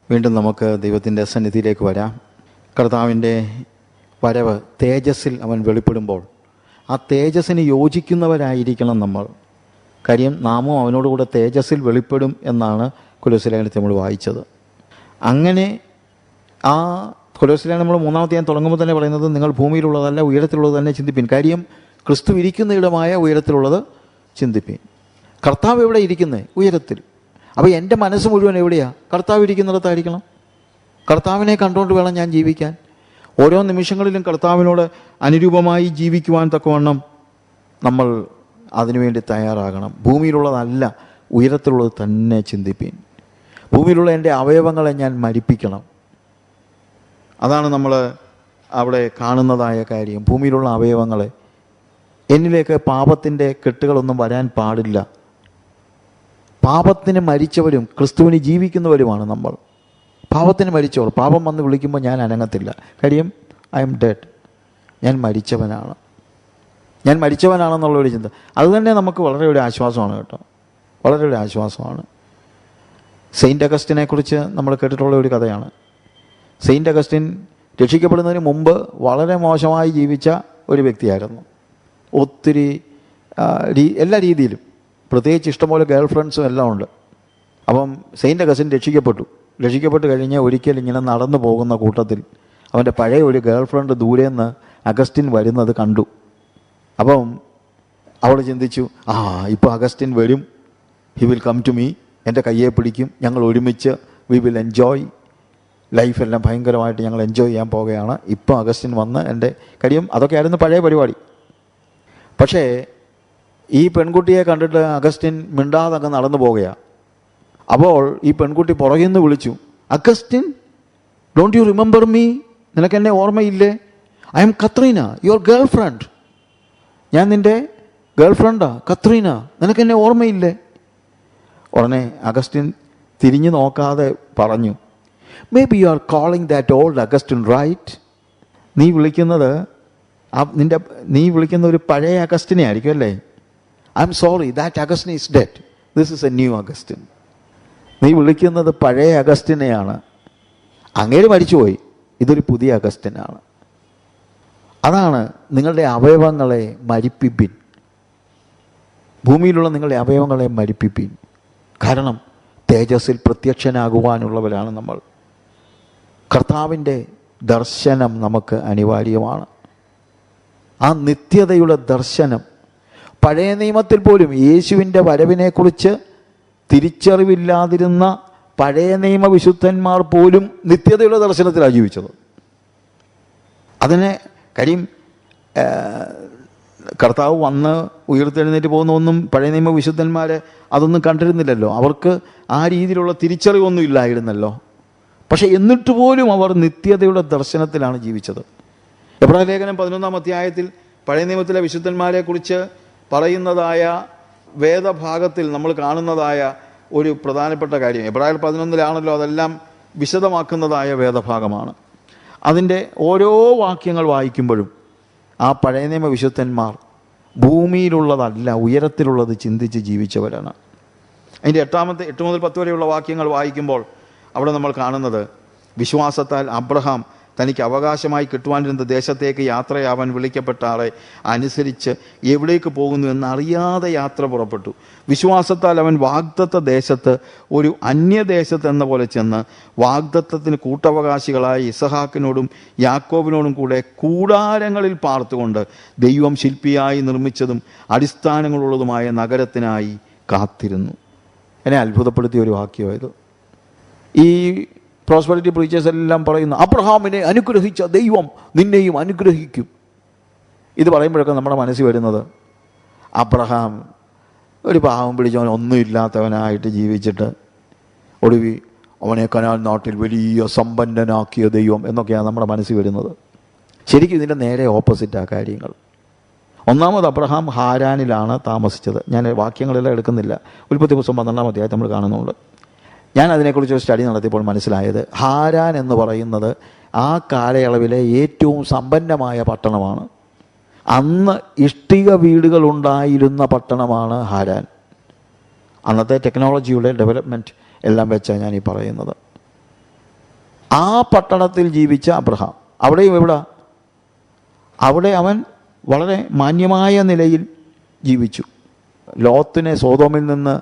വീണ്ടും നമുക്ക് ദൈവത്തിൻ്റെ സന്നിധിയിലേക്ക് വരാം. കർത്താവിൻ്റെ വരവ് തേജസ്സിൽ അവൻ വെളിപ്പെടുമ്പോൾ ആ തേജസ്സിന് യോജിക്കുന്നവരായിരിക്കണം നമ്മൾ. കാര്യം നാമും അവനോടുകൂടെ തേജസ്സിൽ വെളിപ്പെടും എന്നാണ് കൊലോസ്യലേഖനത്തിൽ നമ്മൾ വായിച്ചത്. അങ്ങനെ ആ കൊലോസ്യലേഖനം നമ്മൾ 3-ാം അധ്യായം തുടങ്ങുമ്പോൾ തന്നെ പറയുന്നത് നിങ്ങൾ ഭൂമിയിലുള്ളതല്ല ഉയരത്തിലുള്ളത് തന്നെ ചിന്തിപ്പിൻ. കാര്യം ക്രിസ്തു ഇരിക്കുന്ന ഇടമായ ഉയരത്തിലുള്ളത് ചിന്തിപ്പിൻ. കർത്താവ് എവിടെ ഇരിക്കുന്നത്? ഉയരത്തിൽ. അപ്പോൾ എൻ്റെ മനസ്സ് മുഴുവൻ എവിടെയാണ്? കർത്താവ് ഇരിക്കുന്നിടത്തായിരിക്കണം. കർത്താവിനെ കണ്ടുകൊണ്ട് വേണം ഞാൻ ജീവിക്കാൻ. ഓരോ നിമിഷങ്ങളിലും കർത്താവിനോട് അനുരൂപമായി ജീവിക്കുവാൻ തക്കവണ്ണം നമ്മൾ അതിനുവേണ്ടി തയ്യാറാകണം. ഭൂമിയിലുള്ളതല്ല ഉയരത്തിലുള്ളത് തന്നെ ചിന്തിപ്പീൻ. ഭൂമിയിലുള്ള എൻ്റെ അവയവങ്ങളെ ഞാൻ മരിപ്പിക്കണം. അതാണ് നമ്മൾ അവിടെ കാണുന്നതായ കാര്യം. ഭൂമിയിലുള്ള അവയവങ്ങളെ, എന്നിലേക്ക് പാപത്തിൻ്റെ കെട്ടുകളൊന്നും വരാൻ പാടില്ല. പാപത്തിന് മരിച്ചവരും ക്രിസ്തുവിന് ജീവിക്കുന്നവരുമാണ് നമ്മൾ. പാപത്തിന് മരിച്ചവർ. പാപം വന്ന് വിളിക്കുമ്പോൾ ഞാൻ അനങ്ങത്തില്ല. കാര്യം ഐ എം ഡെഡ്. ഞാൻ മരിച്ചവനാണെന്നുള്ളൊരു ചിന്ത. അതുതന്നെ നമുക്ക് വളരെ ഒരു ആശ്വാസമാണ് കേട്ടോ. വളരെ ഒരു ആശ്വാസമാണ്. സെയിൻറ്റ് അഗസ്റ്റിനെ കുറിച്ച് നമ്മൾ കേട്ടിട്ടുള്ള ഒരു കഥയാണ്. സെയിൻറ്റ് അഗസ്റ്റിൻ രക്ഷിക്കപ്പെടുന്നതിന് മുമ്പ് വളരെ മോശമായി ജീവിച്ച ഒരു വ്യക്തിയായിരുന്നു. ഒത്തിരി എല്ലാ രീതിയിലും, പ്രത്യേകിച്ച് ഇഷ്ടംപോലെ ഗേൾ ഫ്രണ്ട്സും എല്ലാം ഉണ്ട്. അപ്പം സെയിൻറ്റ് അഗസ്റ്റിൻ രക്ഷിക്കപ്പെട്ട് കഴിഞ്ഞ് ഒരിക്കൽ ഇങ്ങനെ നടന്നു പോകുന്ന കൂട്ടത്തിൽ അവൻ്റെ പഴയ ഒരു ഗേൾ ഫ്രണ്ട് ദൂരെ നിന്ന് അഗസ്റ്റിൻ വരുന്നത് കണ്ടു. അപ്പം അവൾ ചിന്തിച്ചു, ഇപ്പോൾ അഗസ്റ്റിൻ വരും, he will come to me, എൻ്റെ കയ്യെ പിടിക്കും, ഞങ്ങൾ ഒരുമിച്ച് വി വിൽ എൻജോയ് ലൈഫെല്ലാം ഭയങ്കരമായിട്ട് ഞങ്ങൾ എൻജോയ് ചെയ്യാൻ പോവുകയാണ്. ഇപ്പോൾ അഗസ്റ്റിൻ വന്ന് എൻ്റെ കാര്യം അതൊക്കെയായിരുന്നു പഴയ പരിപാടി. പക്ഷേ ഈ പെൺകുട്ടിയെ കണ്ടിട്ട് അഗസ്റ്റിൻ മിണ്ടാതെ അങ്ങ് നടന്നു പോവുകയാണ്. അപ്പോൾ ഈ പെൺകുട്ടി പുറകിൽ നിന്ന് വിളിച്ചു, Augustine, don't you remember me? നിനക്കെന്നെ ഓർമ്മയില്ലേ? I M Katrina, your girl friend. ഞാൻ നിൻ്റെ ഗേൾ ഫ്രണ്ടാ കത്രീന, നിനക്കെന്നെ ഓർമ്മയില്ലേ? ഉടനെ അഗസ്റ്റിൻ തിരിഞ്ഞു നോക്കാതെ പറഞ്ഞു, maybe you are calling that old Augustine right? നീ വിളിക്കുന്ന ഒരു പഴയ അഗസ്റ്റിനെ ആയിരിക്കും അല്ലേ? I'm sorry, that Augustine is dead, this is a new Augustine. നീ വിളിക്കുന്നത് പഴയ അഗസ്റ്റിനെയാണ്. അങ്ങേര് മരിച്ചുപോയി, ഇതൊരു പുതിയ അഗസ്റ്റിനാണ്. അതാണ് നിങ്ങളുടെ അവയവങ്ങളെ മരിപ്പിപ്പിൻ. ഭൂമിയിലുള്ള നിങ്ങളുടെ അവയവങ്ങളെ മരിപ്പിപ്പിൻ. കാരണം തേജസ്സിൽ പ്രത്യക്ഷനാകുവാനുള്ളവരാണ് നമ്മൾ. കർത്താവിൻ്റെ ദർശനം നമുക്ക് അനിവാര്യമാണ്. ആ നിത്യതയുടെ ദർശനം. പഴയ നിയമത്തിൽ പോലും യേശുവിൻ്റെ വരവിനെക്കുറിച്ച് തിരിച്ചറിവില്ലാതിരുന്ന പഴയ നിയമ വിശുദ്ധന്മാർ പോലും നിത്യതയുടെ ദർശനത്തിലാണ് ജീവിച്ചത്. അതിനെ കാര്യം കർത്താവ് വന്ന് ഉയർത്തെഴുന്നേറ്റ് പോകുന്നൊന്നും പഴയ നിയമ വിശുദ്ധന്മാരെ അതൊന്നും കണ്ടിരുന്നില്ലല്ലോ. അവർക്ക് ആ രീതിയിലുള്ള തിരിച്ചറിവൊന്നും ഇല്ലായിരുന്നല്ലോ. പക്ഷെ എന്നിട്ട് പോലും അവർ നിത്യതയുടെ ദർശനത്തിലാണ് ജീവിച്ചത്. എബ്രായ ലേഖനം 11-ാം അധ്യായത്തിൽ പഴയ നിയമത്തിലെ വിശുദ്ധന്മാരെക്കുറിച്ച് പറയുന്നതായ വേദഭാഗത്തിൽ നമ്മൾ കാണുന്നതായ ഒരു പ്രധാനപ്പെട്ട കാര്യം, എബ്രായർ 11-ലാണല്ലോ അതെല്ലാം വിശദമാക്കുന്നതായ വേദഭാഗമാണ്. അതിൻ്റെ ഓരോ വാക്യങ്ങൾ വായിക്കുമ്പോഴും ആ പഴയ നിയമ വിശുദ്ധന്മാർ ഭൂമിയിലുള്ളതല്ല ഉയരത്തിലുള്ളത് ചിന്തിച്ച് ജീവിച്ചവരാണ്. അതിൻ്റെ 8 മുതൽ 10 വരെയുള്ള വാക്യങ്ങൾ വായിക്കുമ്പോൾ അവിടെ നമ്മൾ കാണുന്നത്, വിശ്വാസത്താൽ അബ്രഹാം തനിക്ക് അവകാശമായി കിട്ടുവാനിരുന്ന ദേശത്തേക്ക് യാത്രയാവാൻ വിളിക്കപ്പെട്ട ആളെ അനുസരിച്ച് എവിടേക്ക് പോകുന്നു എന്നറിയാതെ യാത്ര പുറപ്പെട്ടു. വിശ്വാസത്താൽ അവൻ വാഗ്ദത്ത ദേശത്ത് ഒരു അന്യദേശത്ത് എന്ന പോലെ ചെന്ന് വാഗ്ദത്തത്തിന് കൂട്ടവകാശികളായ ഇസഹാക്കിനോടും യാക്കോബിനോടും കൂടെ കൂടാരങ്ങളിൽ പാർത്തുകൊണ്ട് ദൈവം ശില്പിയായി നിർമ്മിച്ചതും അടിസ്ഥാനങ്ങളുള്ളതുമായ നഗരത്തിനായി കാത്തിരുന്നു. എന്നെ അത്ഭുതപ്പെടുത്തിയ ഒരു വാക്യമായത്. ഈ പ്രോസ്പെരിറ്റി പ്രീച്ചേഴ്സ് എല്ലാം പറയുന്നു, അബ്രഹാമിനെ അനുഗ്രഹിച്ച ദൈവം നിന്നെയും അനുഗ്രഹിക്കും. ഇത് പറയുമ്പോഴൊക്കെ നമ്മുടെ മനസ്സിൽ വരുന്നത്, അബ്രഹാം ഒരു പാവം പിടിച്ചവൻ ഒന്നുമില്ലാത്തവനായിട്ട് ജീവിച്ചിട്ട് ഒടുവിൽ അവനെ കനാൻ നാട്ടിൽ വലിയ സമ്പന്നനാക്കിയ ദൈവം എന്നൊക്കെയാണ് നമ്മുടെ മനസ്സിൽ വരുന്നത്. ശരിക്കും ഇതിൻ്റെ നേരെ ഓപ്പോസിറ്റാണ് കാര്യങ്ങൾ. ഒന്നാമത് അബ്രഹാം ഹാരാനിലാണ് താമസിച്ചത്. ഞാൻ വാക്യങ്ങളെല്ലാം എടുക്കുന്നില്ല. ഉൽപ്പത്തി പുസ്തകം 12-ാം അധ്യായത്തിൽ നമ്മൾ കാണുന്നുണ്ട്. ഞാൻ അതിനെക്കുറിച്ച് ഒരു സ്റ്റഡി നടത്തിയപ്പോൾ മനസ്സിലായത്, ഹാരാൻ എന്ന് പറയുന്നത് ആ കാലയളവിലെ ഏറ്റവും സമ്പന്നമായ പട്ടണമാണ്. അന്ന് ഇഷ്ടിക വീടുകളുണ്ടായിരുന്ന പട്ടണമാണ് ഹാരാൻ. അന്നത്തെ ടെക്നോളജിയുടെ ഡെവലപ്മെൻറ്റ് എല്ലാം വെച്ചാണ് ഞാൻ ഈ പറയുന്നത്. ആ പട്ടണത്തിൽ ജീവിച്ച അബ്രഹാം, അവിടെയും അവിടെ അവൻ വളരെ മാന്യമായ നിലയിൽ ജീവിച്ചു. ലോത്തിനെ സോതോമിൽ നിന്ന്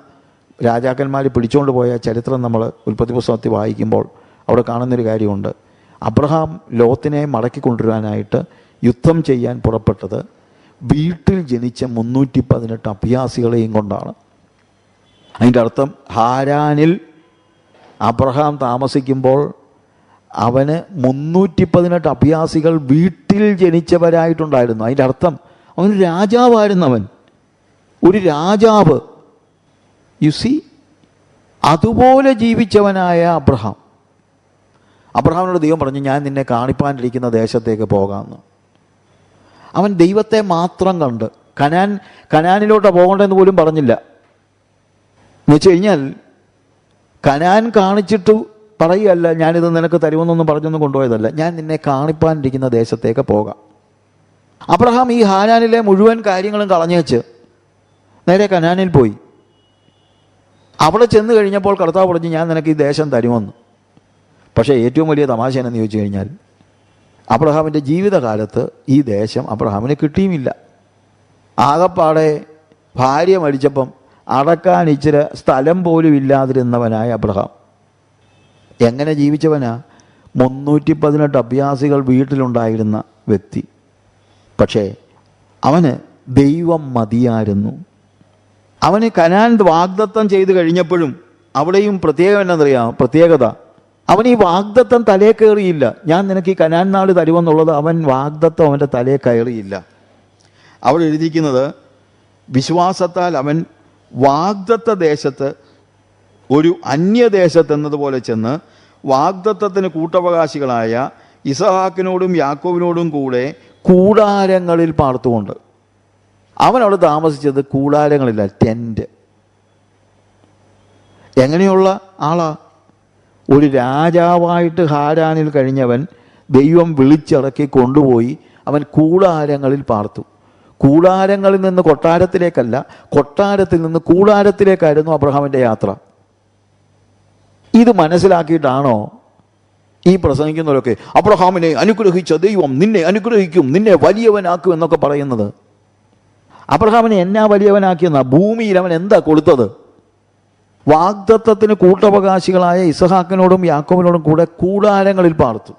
രാജാക്കന്മാർ പിടിച്ചുകൊണ്ട് പോയ ചരിത്രം നമ്മൾ ഉൽപ്പത്തി പുസ്തകത്തിൽ വായിക്കുമ്പോൾ അവിടെ കാണുന്നൊരു കാര്യമുണ്ട്. അബ്രഹാം ലോത്തിനെ മടക്കി കൊണ്ടുവരാനായിട്ട് യുദ്ധം ചെയ്യാൻ പുറപ്പെട്ടത് വീട്ടിൽ ജനിച്ച 318 അഭ്യാസികളെയും കൊണ്ടാണ്. അതിൻ്റെ അർത്ഥം ഹാരാനിൽ അബ്രഹാം താമസിക്കുമ്പോൾ അവന് 318 അഭ്യാസികൾ വീട്ടിൽ ജനിച്ചവരായിട്ടുണ്ടായിരുന്നു. അതിൻ്റെ അർത്ഥം അവൻ രാജാവായിരുന്നവൻ, ഒരു രാജാവ്. യു സി, അതുപോലെ ജീവിച്ചവനായ അബ്രഹാമിനോട് ദൈവം പറഞ്ഞു, ഞാൻ നിന്നെ കാണിപ്പാനിരിക്കുന്ന ദേശത്തേക്ക് പോകാമെന്ന്. അവൻ ദൈവത്തെ മാത്രം കണ്ട് കനാനിലോട്ട് പോകണ്ടെന്ന് പോലും പറഞ്ഞില്ല. എന്ന് വെച്ച് കഴിഞ്ഞാൽ കനാൻ കാണിച്ചിട്ട് പറയുകയല്ല, ഞാനിത് നിനക്ക് തരുമെന്നൊന്നും പറഞ്ഞൊന്നും കൊണ്ടുപോയതല്ല, ഞാൻ നിന്നെ കാണിപ്പാനിരിക്കുന്ന ദേശത്തേക്ക് പോകാം. അബ്രഹാം ഈ ഹാരാനിലെ മുഴുവൻ കാര്യങ്ങളും കളഞ്ഞേച്ച് നേരെ കനാനിൽ പോയി. അവിടെ ചെന്ന് കഴിഞ്ഞപ്പോൾ കർത്താവ് പറഞ്ഞു, ഞാൻ നിനക്ക് ഈ ദേശം തരുമെന്ന്. പക്ഷേ ഏറ്റവും വലിയ തമാശ എന്നു ചോദിച്ചു കഴിഞ്ഞാൽ അബ്രഹാമിൻ്റെ ജീവിതകാലത്ത് ഈ ദേശം അബ്രഹാമിന് കിട്ടിയുമില്ല. ആകപ്പാടെ ഭാര്യ മരിച്ചപ്പം അടക്കാൻ ഇച്ചിരി സ്ഥലം പോലും ഇല്ലാതിരുന്നവനായ അബ്രഹാം എങ്ങനെ ജീവിച്ചവനാ? 318 അഭ്യാസികൾ വീട്ടിലുണ്ടായിരുന്ന വ്യക്തി. പക്ഷേ അവന് ദൈവം മതിയായിരുന്നു. അവന് കനാൻ വാഗ്ദത്തം ചെയ്ത് കഴിഞ്ഞപ്പോഴും അവിടെയും പ്രത്യേകത, അവൻ ഈ വാഗ്ദത്തം തലേ കയറിയില്ല. ഞാൻ നിനക്ക് ഈ കനാൻ നാട് തരുമെന്നുള്ളത് അവൻ വാഗ്ദത്തം അവൻ്റെ തലേ കയറിയില്ല. അവിടെ എഴുതിയിരിക്കുന്നത്, വിശ്വാസത്താൽ അവൻ വാഗ്ദത്ത ദേശത്ത് ഒരു അന്യദേശത്ത് എന്നതുപോലെ ചെന്ന് വാഗ്ദത്തത്തിന് കൂട്ടവകാശികളായ ഇസഹാക്കിനോടും യാക്കോബിനോടും കൂടെ കൂടാരങ്ങളിൽ പാർത്തുകൊണ്ട്. അവൻ അവിടെ താമസിച്ചത് കൂടാരങ്ങളില്ല, ടെൻറ്റ്. എങ്ങനെയുള്ള ആളാ? ഒരു രാജാവായിട്ട് ഹാരാനിൽ കഴിഞ്ഞവൻ ദൈവം വിളിച്ചിറക്കി കൊണ്ടുപോയി അവൻ കൂടാരങ്ങളിൽ പാർത്തു. കൂടാരങ്ങളിൽ നിന്ന് കൊട്ടാരത്തിലേക്കല്ല, കൊട്ടാരത്തിൽ നിന്ന് കൂടാരത്തിലേക്കായിരുന്നു അബ്രഹാമിൻ്റെ യാത്ര. ഇത് മനസ്സിലാക്കിയിട്ടാണോ ഈ പ്രസംഗിക്കുന്നവരൊക്കെ അബ്രഹാമിനെ അനുഗ്രഹിച്ച ദൈവം നിന്നെ അനുഗ്രഹിക്കും, നിന്നെ വലിയവനാക്കും എന്നൊക്കെ പറയുന്നത്? അബ്രഹാമിനെ എന്നാ വലിയവനാക്കിയെന്നാ? ഭൂമിയിൽ അവൻ എന്താ കൊടുത്തത്? വാഗ്ദത്തത്തിന് കൂട്ടവകാശികളായ ഇസഹാക്കിനോടും യാക്കോബിനോടും കൂടെ കൂടാരങ്ങളിൽ പാർത്തു.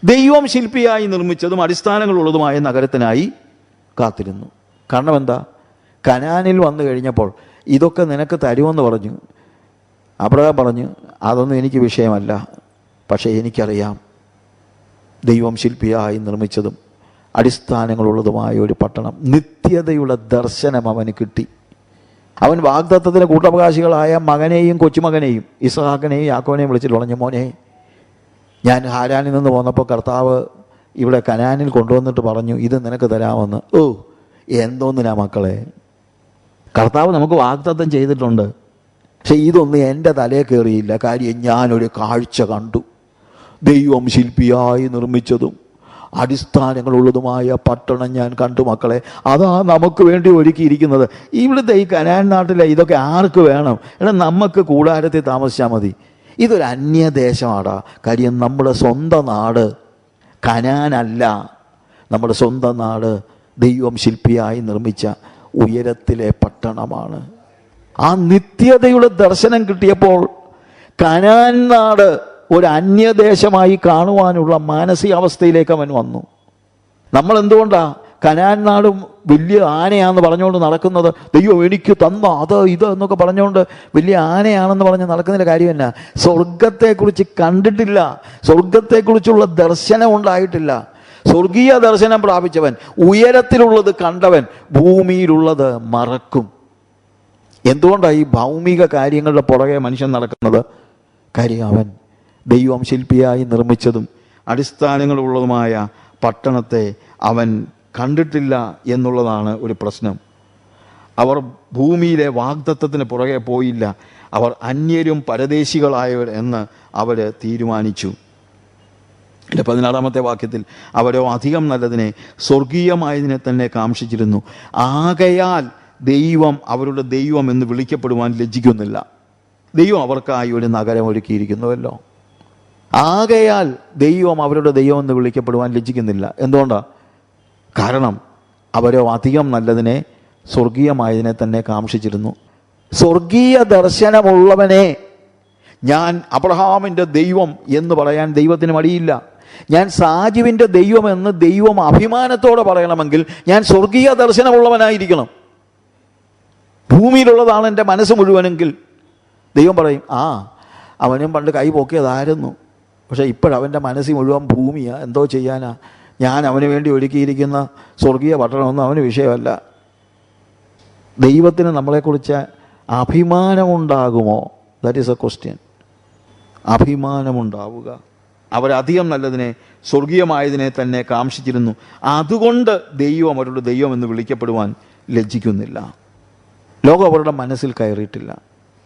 ദൈവം ശില്പിയായി നിർമ്മിച്ചതും അടിസ്ഥാനങ്ങളുള്ളതുമായ നഗരത്തിനായി കാത്തിരുന്നു. കാരണം എന്താ? കനാനിൽ വന്നു കഴിഞ്ഞപ്പോൾ ഇതൊക്കെ നിനക്ക് തരുമെന്ന് പറഞ്ഞു. അബ്രഹാം പറഞ്ഞു, അതൊന്നും എനിക്ക് വിഷയമല്ല, പക്ഷേ എനിക്കറിയാം ദൈവം ശില്പിയായി നിർമ്മിച്ചതും അടിസ്ഥാനങ്ങളുള്ളതുമായ ഒരു പട്ടണം, നിത്യതയുടെ ദർശനം അവന് കിട്ടി. അവൻ വാഗ്ദത്തത്തിന് കൂട്ടവകാശികളായ മകനെയും കൊച്ചുമകനെയും ഇസഹാക്കിനെയും യാക്കോബിനെയും വിളിച്ചിട്ട് പറഞ്ഞു, മോനെ, ഞാൻ ഹാരാനിൽ നിന്ന് പോന്നപ്പോൾ കർത്താവ് ഇവിടെ കനാനിൽ കൊണ്ടുവന്നിട്ട് പറഞ്ഞു ഇത് നിനക്ക് തരാമെന്ന്. ഓ, എന്തോന്നിനാ മക്കളെ, കർത്താവ് നമുക്ക് വാഗ്ദത്തം ചെയ്തിട്ടുണ്ട്, പക്ഷെ ഇതൊന്നും എൻ്റെ തലേ കയറിയില്ല. കാര്യം ഞാനൊരു കാഴ്ച കണ്ടു, ദൈവം ശില്പിയായി നിർമ്മിച്ചതും അടിസ്ഥാനങ്ങളുള്ളതുമായ പട്ടണം ഞാൻ കണ്ടു മക്കളെ. അതാ നമുക്ക് വേണ്ടി ഒരുക്കിയിരിക്കുന്നത്. ഇവിടുത്തെ ഈ കനാൻ നാട്ടിലെ ഇതൊക്കെ ആർക്ക് വേണം? എടാ, നമുക്ക് കൂടാരത്തിൽ താമസിച്ചാൽ മതി. ഇതൊരു അന്യദേശമാടാ. കാര്യം നമ്മുടെ സ്വന്തം നാട് കനാനല്ല, നമ്മുടെ സ്വന്തം നാട് ദൈവം ശില്പിയായി നിർമ്മിച്ച ഉയരത്തിലെ പട്ടണമാണ്. ആ നിത്യതയുടെ ദർശനം കിട്ടിയപ്പോൾ കനാൻ നാട് ഒരു അന്യദേശമായി കാണുവാനുള്ള മാനസികാവസ്ഥയിലേക്ക് അവൻ വന്നു. നമ്മൾ എന്തുകൊണ്ടാ കനാൻ നാടും വലിയ ആനയാണെന്ന് പറഞ്ഞുകൊണ്ട് നടക്കുന്നത്? ദൈവം എനിക്ക് തന്ന അത് ഇത് എന്നൊക്കെ പറഞ്ഞുകൊണ്ട് വലിയ ആനയാണെന്ന് പറഞ്ഞ് നടക്കുന്നതിൻ്റെ കാര്യം എന്നാ? സ്വർഗത്തെക്കുറിച്ച് കണ്ടിട്ടില്ല, സ്വർഗത്തെക്കുറിച്ചുള്ള ദർശനം ഉണ്ടായിട്ടില്ല. സ്വർഗീയ ദർശനം പ്രാപിച്ചവൻ, ഉയരത്തിലുള്ളത് കണ്ടവൻ ഭൂമിയിലുള്ളത് മറക്കും. എന്തുകൊണ്ടാണ് ഈ ഭൗമിക കാര്യങ്ങളുടെ പുറകെ മനുഷ്യൻ നടക്കുന്നത്? കാര്യം അവൻ ദൈവം ശില്പിയായി നിർമ്മിച്ചതും അടിസ്ഥാനങ്ങളുള്ളതുമായ പട്ടണത്തെ അവൻ കണ്ടിട്ടില്ല എന്നുള്ളതാണ് ഒരു പ്രശ്നം. അവർ ഭൂമിയിലെ വാഗ്ദത്തത്തിന് പുറകെ പോയില്ല. അവർ അന്യരും പരദേശികളായവർ എന്ന് അവർ തീരുമാനിച്ചു. 16-ാമത്തെ വാക്യത്തിൽ അവരോ അധികം നല്ലതിനെ, സ്വർഗീയമായതിനെ തന്നെ കാംക്ഷിച്ചിരുന്നു. ആകയാൽ ദൈവം അവരുടെ ദൈവം എന്ന് വിളിക്കപ്പെടുവാൻ ലജ്ജിക്കുന്നില്ല. ദൈവം അവർക്കായി ഒരു നഗരം ഒരുക്കിയിരിക്കുന്നുവല്ലോ. ആകയാൽ ദൈവം അവരുടെ ദൈവം എന്ന് വിളിക്കപ്പെടുവാൻ ലജ്ജിക്കുന്നില്ല. എന്തുകൊണ്ടാണ്? കാരണം അവരോ അധികം നല്ലതിനെ, സ്വർഗീയമായതിനെ തന്നെ കാംക്ഷിച്ചിരുന്നു. സ്വർഗീയ ദർശനമുള്ളവനെ ഞാൻ അബ്രഹാമിൻ്റെ ദൈവം എന്ന് പറയാൻ ദൈവത്തിന് മടിയില്ല. ഞാൻ സാജുവിൻ്റെ ദൈവമെന്ന് ദൈവം അഭിമാനത്തോടെ പറയണമെങ്കിൽ ഞാൻ സ്വർഗീയ ദർശനമുള്ളവനായിരിക്കണം. ഭൂമിയിലുള്ളതാണ് എൻ്റെ മനസ്സ് മുഴുവനെങ്കിൽ ദൈവം പറയും, അവനും പണ്ട് കൈ പൊക്കിയതായിരുന്നു, പക്ഷേ ഇപ്പോഴവൻ്റെ മനസ്സിൽ മുഴുവൻ ഭൂമിയാണ്, എന്തോ ചെയ്യാനാ, ഞാൻ അവന് വേണ്ടി ഒരുക്കിയിരിക്കുന്ന സ്വർഗീയ പട്ടണമൊന്നും അവന് വിഷയമല്ല. ദൈവത്തിന് നമ്മളെക്കുറിച്ച് അഭിമാനമുണ്ടാകുമോ? That is a question. അഭിമാനമുണ്ടാവുക. അവരധികം നല്ലതിനെ, സ്വർഗീയമായതിനെ തന്നെ കാംക്ഷിച്ചിരുന്നു. അതുകൊണ്ട് ദൈവം അവരുടെ ദൈവം എന്ന് വിളിക്കപ്പെടുവാൻ ലജ്ജിക്കുന്നില്ല. ലോകം അവരുടെ മനസ്സിൽ കയറിയിട്ടില്ല.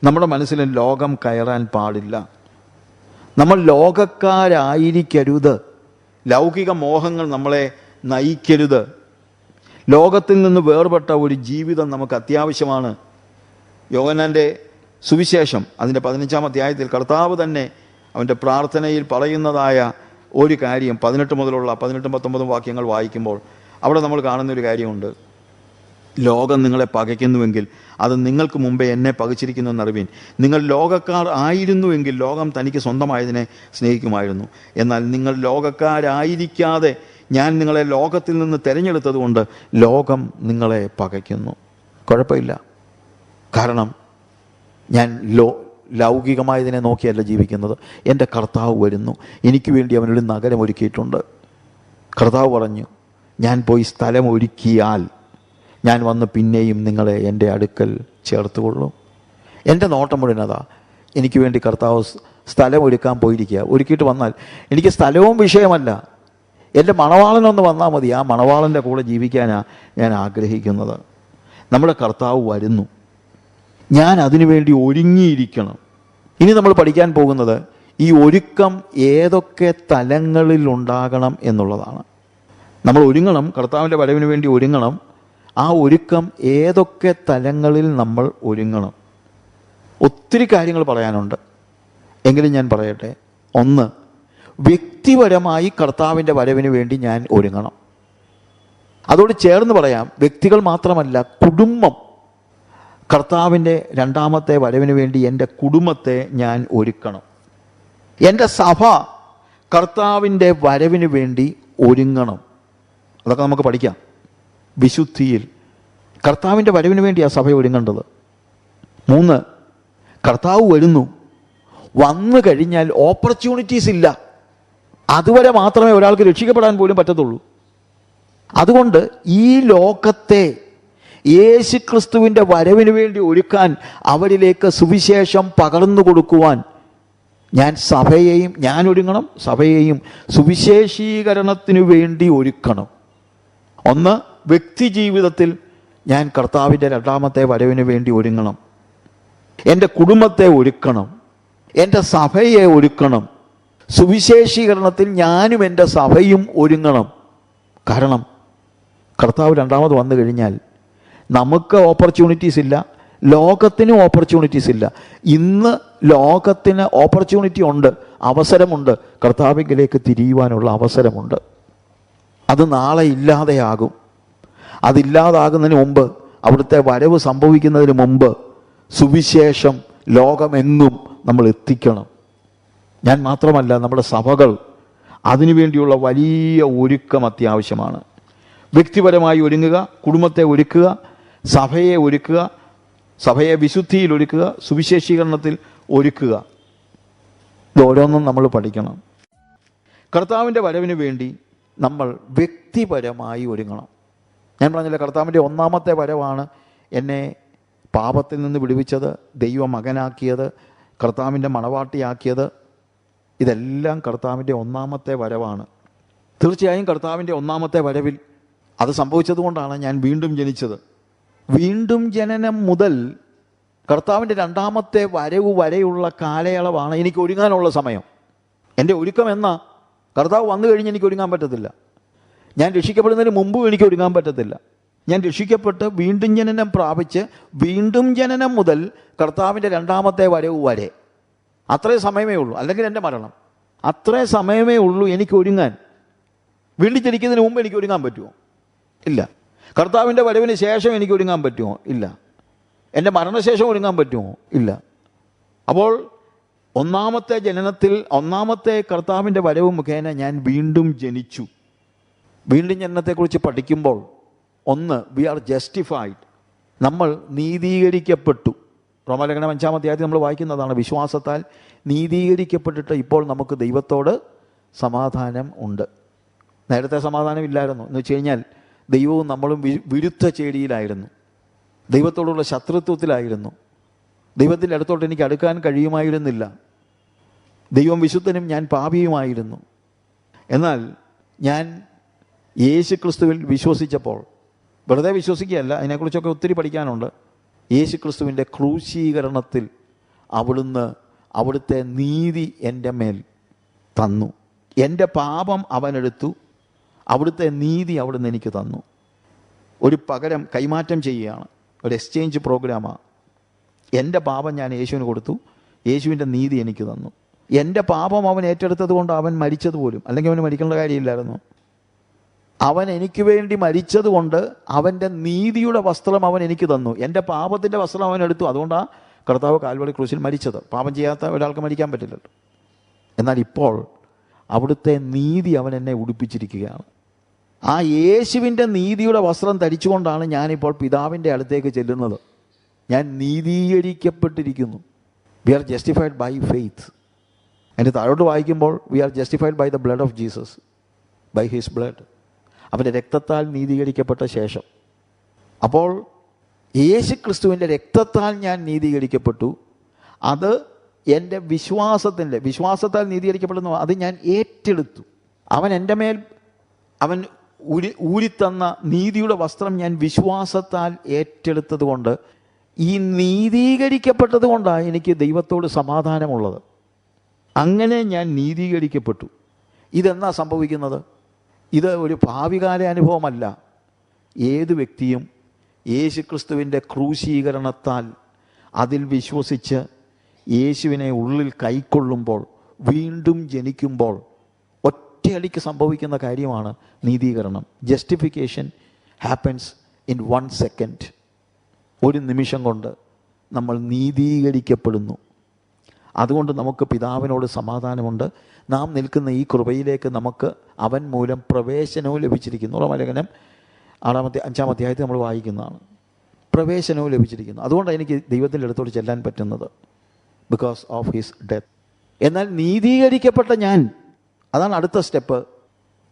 നമ്മുടെ മനസ്സിൽ ലോകം കയറാൻ പാടില്ല. നമ്മൾ ലോകക്കാരായിരിക്കരുത്. ലൗകിക മോഹങ്ങൾ നമ്മളെ നയിക്കരുത്. ലോകത്തിൽ നിന്ന് വേർപെട്ട ഒരു ജീവിതം നമുക്ക് അത്യാവശ്യമാണ്. യോഹന്നാൻ്റെ സുവിശേഷം അതിൻ്റെ 15-ാം അധ്യായത്തിൽ കർത്താവ് തന്നെ അവൻ്റെ പ്രാർത്ഥനയിൽ പറയുന്നതായ ഒരു കാര്യം 18 മുതലുള്ള 18-19 വാക്യങ്ങൾ വായിക്കുമ്പോൾ അവിടെ നമ്മൾ കാണുന്നൊരു കാര്യമുണ്ട്. ലോകം നിങ്ങളെ പകയ്ക്കുന്നുവെങ്കിൽ അത് നിങ്ങൾക്ക് മുമ്പേ എന്നെ പകച്ചിരിക്കുന്നു എന്നറിവീൻ. നിങ്ങൾ ലോകക്കാർ ആയിരുന്നുവെങ്കിൽ ലോകം തനിക്ക് സ്വന്തമായതിനെ സ്നേഹിക്കുമായിരുന്നു. എന്നാൽ നിങ്ങൾ ലോകക്കാരായിരിക്കാതെ ഞാൻ നിങ്ങളെ ലോകത്തിൽ നിന്ന് തിരഞ്ഞെടുത്തത് കൊണ്ട് ലോകം നിങ്ങളെ പകയ്ക്കുന്നു. കുഴപ്പമില്ല. കാരണം ഞാൻ ലൗകികമായതിനെ നോക്കിയല്ല ജീവിക്കുന്നത്. എൻ്റെ കർത്താവ് വരുന്നു. എനിക്ക് വേണ്ടി അവനൊരു നഗരം ഒരുക്കിയിട്ടുണ്ട്. കർത്താവ് പറഞ്ഞു, ഞാൻ പോയി സ്ഥലം ഒരുക്കിയാൽ ഞാൻ വന്ന് പിന്നെയും നിങ്ങളെ എൻ്റെ അടുക്കൽ ചേർത്തുകൊള്ളും. എൻ്റെ നോട്ടം മുഴുവനതാ. എനിക്ക് വേണ്ടി കർത്താവ് സ്ഥലം ഒരുക്കാൻ പോയിരിക്കുക. ഒരുക്കിയിട്ട് വന്നാൽ എനിക്ക് സ്ഥലവും വിഷയമല്ല. എൻ്റെ മണവാളനൊന്ന് വന്നാൽ മതി. ആ മണവാളൻ്റെ കൂടെ ജീവിക്കാനാണ് ഞാൻ ആഗ്രഹിക്കുന്നത്. നമ്മുടെ കർത്താവ് വരുന്നു. ഞാൻ അതിനു വേണ്ടി ഒരുങ്ങിയിരിക്കണം. ഇനി നമ്മൾ പഠിക്കാൻ പോകുന്നത് ഈ ഒരുക്കം ഏതൊക്കെ തലങ്ങളിൽ ഉണ്ടാകണം എന്നുള്ളതാണ്. നമ്മൾ ഒരുങ്ങണം, കർത്താവിൻ്റെ വരവിന് വേണ്ടി ഒരുങ്ങണം. ആ ഒരുക്കം ഏതൊക്കെ തലങ്ങളിൽ നമ്മൾ ഒരുങ്ങണം? ഒത്തിരി കാര്യങ്ങൾ പറയാനുണ്ട്, എങ്കിലും ഞാൻ പറയട്ടെ. ഒന്ന്, വ്യക്തിപരമായി കർത്താവിൻ്റെ വരവിന് വേണ്ടി ഞാൻ ഒരുങ്ങണം. അതോട് ചേർന്ന് പറയാം, വ്യക്തികൾ മാത്രമല്ല, കുടുംബം. കർത്താവിൻ്റെ രണ്ടാമത്തെ വരവിന് വേണ്ടി എൻ്റെ കുടുംബത്തെ ഞാൻ ഒരുക്കണം. എൻ്റെ സഭ കർത്താവിൻ്റെ വരവിന് വേണ്ടി ഒരുങ്ങണം. അതൊക്കെ നമുക്ക് പഠിക്കാം. വിശുദ്ധിയിൽ കർത്താവിൻ്റെ വരവിന് വേണ്ടിയാണ് സഭ ഒരുങ്ങേണ്ടത്. 3, കർത്താവ് വരുന്നു. വന്നു കഴിഞ്ഞാൽ ഓപ്പർച്യൂണിറ്റീസ് ഇല്ല. അതുവരെ മാത്രമേ ഒരാൾക്ക് രക്ഷിക്കപ്പെടാൻ പോലും പറ്റത്തുള്ളൂ. അതുകൊണ്ട് ഈ ലോകത്തെ യേശുക്രിസ്തുവിൻ്റെ വരവിന് വേണ്ടി ഒരുക്കാൻ, അവരിലേക്ക് സുവിശേഷം പകർന്നു കൊടുക്കുവാൻ ഞാൻ ഒരുങ്ങണം. സഭയെയും സുവിശേഷീകരണത്തിനു വേണ്ടി ഒരുക്കണം. ഒന്ന്, വ്യക്തി ജീവിതത്തിൽ ഞാൻ കർത്താവിൻ്റെ രണ്ടാമത്തെ വരവിന് വേണ്ടി ഒരുങ്ങണം. എൻ്റെ കുടുംബത്തെ ഒരുക്കണം. എൻ്റെ സഭയെ ഒരുക്കണം. സുവിശേഷീകരണത്തിൽ ഞാനും എൻ്റെ സഭയും ഒരുങ്ങണം. കാരണം കർത്താവ് രണ്ടാമത് വന്നു കഴിഞ്ഞാൽ നമുക്ക് ഓപ്പർച്യൂണിറ്റീസ് ഇല്ല, ലോകത്തിനും ഓപ്പർച്യൂണിറ്റീസ് ഇല്ല. ഇന്ന് ലോകത്തിന് ഓപ്പർച്യൂണിറ്റി ഉണ്ട്, അവസരമുണ്ട്. കർത്താവിലേക്ക് തിരിയുവാനുള്ള അവസരമുണ്ട്. അത് നാളെ ഇല്ലാതെയാകും. അതില്ലാതാകുന്നതിന് മുമ്പ്, അവിടുത്തെ വരവ് സംഭവിക്കുന്നതിന് മുമ്പ് സുവിശേഷം ലോകമെങ്ങും നമ്മൾ എത്തിക്കണം. ഞാൻ മാത്രമല്ല, നമ്മുടെ സഭകൾ അതിനുവേണ്ടിയുള്ള വലിയ ഒരുക്കം അത്യാവശ്യമാണ്. വ്യക്തിപരമായി ഒരുങ്ങുക, കുടുംബത്തെ ഒരുക്കുക, സഭയെ ഒരുക്കുക, സഭയെ വിശുദ്ധിയിൽ ഒരുക്കുക, സുവിശേഷീകരണത്തിൽ ഒരുക്കുക. ഇതോരോന്നും നമ്മൾ പഠിക്കണം. കർത്താവിൻ്റെ വരവിന് വേണ്ടി നമ്മൾ വ്യക്തിപരമായി ഒരുങ്ങണം. ഞാൻ പറഞ്ഞില്ല, കർത്താവിൻ്റെ ഒന്നാമത്തെ വരവാണ് എന്നെ പാപത്തിൽ നിന്ന് വിടുവിച്ചത്, ദൈവമകനാക്കിയത്, കർത്താവിൻ്റെ മണവാട്ടിയാക്കിയത്. ഇതെല്ലാം കർത്താവിൻ്റെ ഒന്നാമത്തെ വരവാണ്. തീർച്ചയായും കർത്താവിൻ്റെ ഒന്നാമത്തെ വരവിൽ അത് സംഭവിച്ചതുകൊണ്ടാണ് ഞാൻ വീണ്ടും ജനിച്ചത്. വീണ്ടും ജനനം മുതൽ കർത്താവിൻ്റെ രണ്ടാമത്തെ വരവ് വരെയുള്ള കാലയളവാണ് എനിക്ക് ഒരുങ്ങാനുള്ള സമയം. എൻ്റെ ഒരുക്കം എന്നാ? കർത്താവ് വന്നു കഴിഞ്ഞ് എനിക്ക് ഒരുങ്ങാൻ പറ്റത്തില്ല. ഞാൻ രക്ഷിക്കപ്പെടുന്നതിന് മുമ്പും എനിക്ക് ഒരുങ്ങാൻ പറ്റത്തില്ല. ഞാൻ രക്ഷിക്കപ്പെട്ട് വീണ്ടും ജനനം പ്രാപിച്ച് വീണ്ടും ജനനം മുതൽ കർത്താവിൻ്റെ രണ്ടാമത്തെ വരവ് വരെ അത്രയും സമയമേ ഉള്ളൂ. അല്ലെങ്കിൽ എൻ്റെ മരണം. അത്രേ സമയമേ ഉള്ളൂ എനിക്ക് ഒരുങ്ങാൻ. വീണ്ടും ജനിക്കുന്നതിന് മുമ്പ് എനിക്ക് ഒരുങ്ങാൻ പറ്റുമോ? ഇല്ല. കർത്താവിൻ്റെ വരവിന് ശേഷം എനിക്ക് ഒരുങ്ങാൻ പറ്റുമോ? ഇല്ല. എൻ്റെ മരണശേഷം ഒരുങ്ങാൻ പറ്റുമോ? ഇല്ല. അപ്പോൾ ഒന്നാമത്തെ ജനനത്തിൽ, ഒന്നാമത്തെ കർത്താവിൻ്റെ വരവ് മുഖേന ഞാൻ വീണ്ടും ജനിച്ചു. വീണ്ടും ജനനത്തെക്കുറിച്ച് പഠിക്കുമ്പോൾ ഒന്ന്, വി ആർ ജസ്റ്റിഫൈഡ്, നമ്മൾ നീതീകരിക്കപ്പെട്ടു. റോമാലേഖനം 5-ാം അധ്യായത്തിൽ നമ്മൾ വായിക്കുന്നതാണ്, വിശ്വാസത്താൽ നീതീകരിക്കപ്പെട്ടിട്ട് ഇപ്പോൾ നമുക്ക് ദൈവത്തോട് സമാധാനം ഉണ്ട്. നേരത്തെ സമാധാനം ഇല്ലായിരുന്നു. എന്ന് വെച്ച് കഴിഞ്ഞാൽ ദൈവവും നമ്മളും വിരുദ്ധ ചേടിയിലായിരുന്നു, ദൈവത്തോടുള്ള ശത്രുത്വത്തിലായിരുന്നു. ദൈവത്തിൻ്റെ അടുത്തോട്ട് എനിക്ക് അടുക്കാൻ കഴിയുമായിരുന്നില്ല. ദൈവം വിശുദ്ധനും ഞാൻ പാപിയുമായിരുന്നു. എന്നാൽ ഞാൻ യേശു ക്രിസ്തുവിൽ വിശ്വസിച്ചപ്പോൾ, വെറുതെ വിശ്വസിക്കുകയല്ല, അതിനെക്കുറിച്ചൊക്കെ ഒത്തിരി പഠിക്കാനുണ്ട്. യേശു ക്രിസ്തുവിൻ്റെ ക്രൂശീകരണത്തിൽ അവിടുത്തെ നീതി എൻ്റെ മേൽ തന്നു. എൻ്റെ പാപം അവനെടുത്തു, അവിടുത്തെ നീതി അവിടുന്ന് എനിക്ക് തന്നു. ഒരു പകരം കൈമാറ്റം ചെയ്യുകയാണ്, ഒരു എക്സ്ചേഞ്ച് പ്രോഗ്രാമാണ്. എൻ്റെ പാപം ഞാൻ യേശുവിന് കൊടുത്തു, യേശുവിൻ്റെ നീതി എനിക്ക് തന്നു. എൻ്റെ പാപം അവൻ ഏറ്റെടുത്തത് കൊണ്ട് അവൻ മരിച്ചത് പോലും, അല്ലെങ്കിൽ അവന് മരിക്കേണ്ട കാര്യമില്ലായിരുന്നു. അവൻ എനിക്ക് വേണ്ടി മരിച്ചത് കൊണ്ട് അവൻ്റെ നീതിയുടെ വസ്ത്രം അവൻ എനിക്ക് തന്നു. എൻ്റെ പാപത്തിൻ്റെ വസ്ത്രം അവൻ എടുത്തു. അതുകൊണ്ടാണ് കർത്താവ് കാൽവറി ക്രൂശിൽ മരിച്ചത്. പാപം ചെയ്യാത്ത ഒരാൾക്ക് മരിക്കാൻ പറ്റില്ലല്ലോ. എന്നാൽ ഇപ്പോൾ അവിടുത്തെ നീതി അവൻ എന്നെ ഉടുപ്പിച്ചിരിക്കുകയാണ്. ആ യേശുവിൻ്റെ നീതിയുടെ വസ്ത്രം ധരിച്ചുകൊണ്ടാണ് ഞാനിപ്പോൾ പിതാവിൻ്റെ അടുത്തേക്ക് ചെല്ലുന്നത്. ഞാൻ നീതീകരിക്കപ്പെട്ടിരിക്കുന്നു. We are justified by faith. അതിൻ്റെ താഴോട്ട് വായിക്കുമ്പോൾ we are justified by the blood of Jesus, by his blood. അവൻ്റെ രക്തത്താൽ നീതീകരിക്കപ്പെട്ട ശേഷം, അപ്പോൾ യേശു ക്രിസ്തുവിൻ്റെ രക്തത്താൽ ഞാൻ നീതീകരിക്കപ്പെട്ടു. അത് എൻ്റെ വിശ്വാസത്താൽ നീതീകരിക്കപ്പെടുന്നു. അത് ഞാൻ ഏറ്റെടുത്തു. അവൻ എൻ്റെ മേൽ അവൻ ഊരിത്തന്ന നീതിയുടെ വസ്ത്രം ഞാൻ വിശ്വാസത്താൽ ഏറ്റെടുത്തത് കൊണ്ട്, ഈ നീതീകരിക്കപ്പെട്ടത് കൊണ്ടാണ് എനിക്ക് ദൈവത്തോട് സമാധാനമുള്ളത്. അങ്ങനെ ഞാൻ നീതീകരിക്കപ്പെട്ടു. ഇതെന്നാ സംഭവിക്കുന്നത്? ഇത് ഒരു ഭാവികാല അനുഭവമല്ല. ഏത് വ്യക്തിയും യേശുക്രിസ്തുവിൻ്റെ ക്രൂശീകരണത്താൽ അതിൽ വിശ്വസിച്ച് യേശുവിനെ ഉള്ളിൽ കൈക്കൊള്ളുമ്പോൾ, വീണ്ടും ജനിക്കുമ്പോൾ ഒറ്റയടിക്ക് സംഭവിക്കുന്ന കാര്യമാണ് നീതീകരണം. Justification happens in 1 second. ഒരു നിമിഷം കൊണ്ട് നമ്മൾ നീതീകരിക്കപ്പെടുന്നു. അതുകൊണ്ട് നമുക്ക് പിതാവിനോട് സമാധാനമുണ്ട്. നാം നിൽക്കുന്ന ഈ കൃപയിലേക്ക് നമുക്ക് അവൻ മൂലം പ്രവേശനവും ലഭിച്ചിരിക്കുന്നു. റോമാലേഖനം 5-ാം അധ്യായത്തിൽ നമ്മൾ വായിക്കുന്നതാണ്. പ്രവേശനവും ലഭിച്ചിരിക്കുന്നു. അതുകൊണ്ടാണ് എനിക്ക് ദൈവത്തിൻ്റെ അടുത്തോട്ട് ചെല്ലാൻ പറ്റുന്നത്, ബിക്കോസ് ഓഫ് ഹിസ് ഡെത്ത്. എന്നാൽ നീതീകരിക്കപ്പെട്ട ഞാൻ, അതാണ് അടുത്ത സ്റ്റെപ്പ്,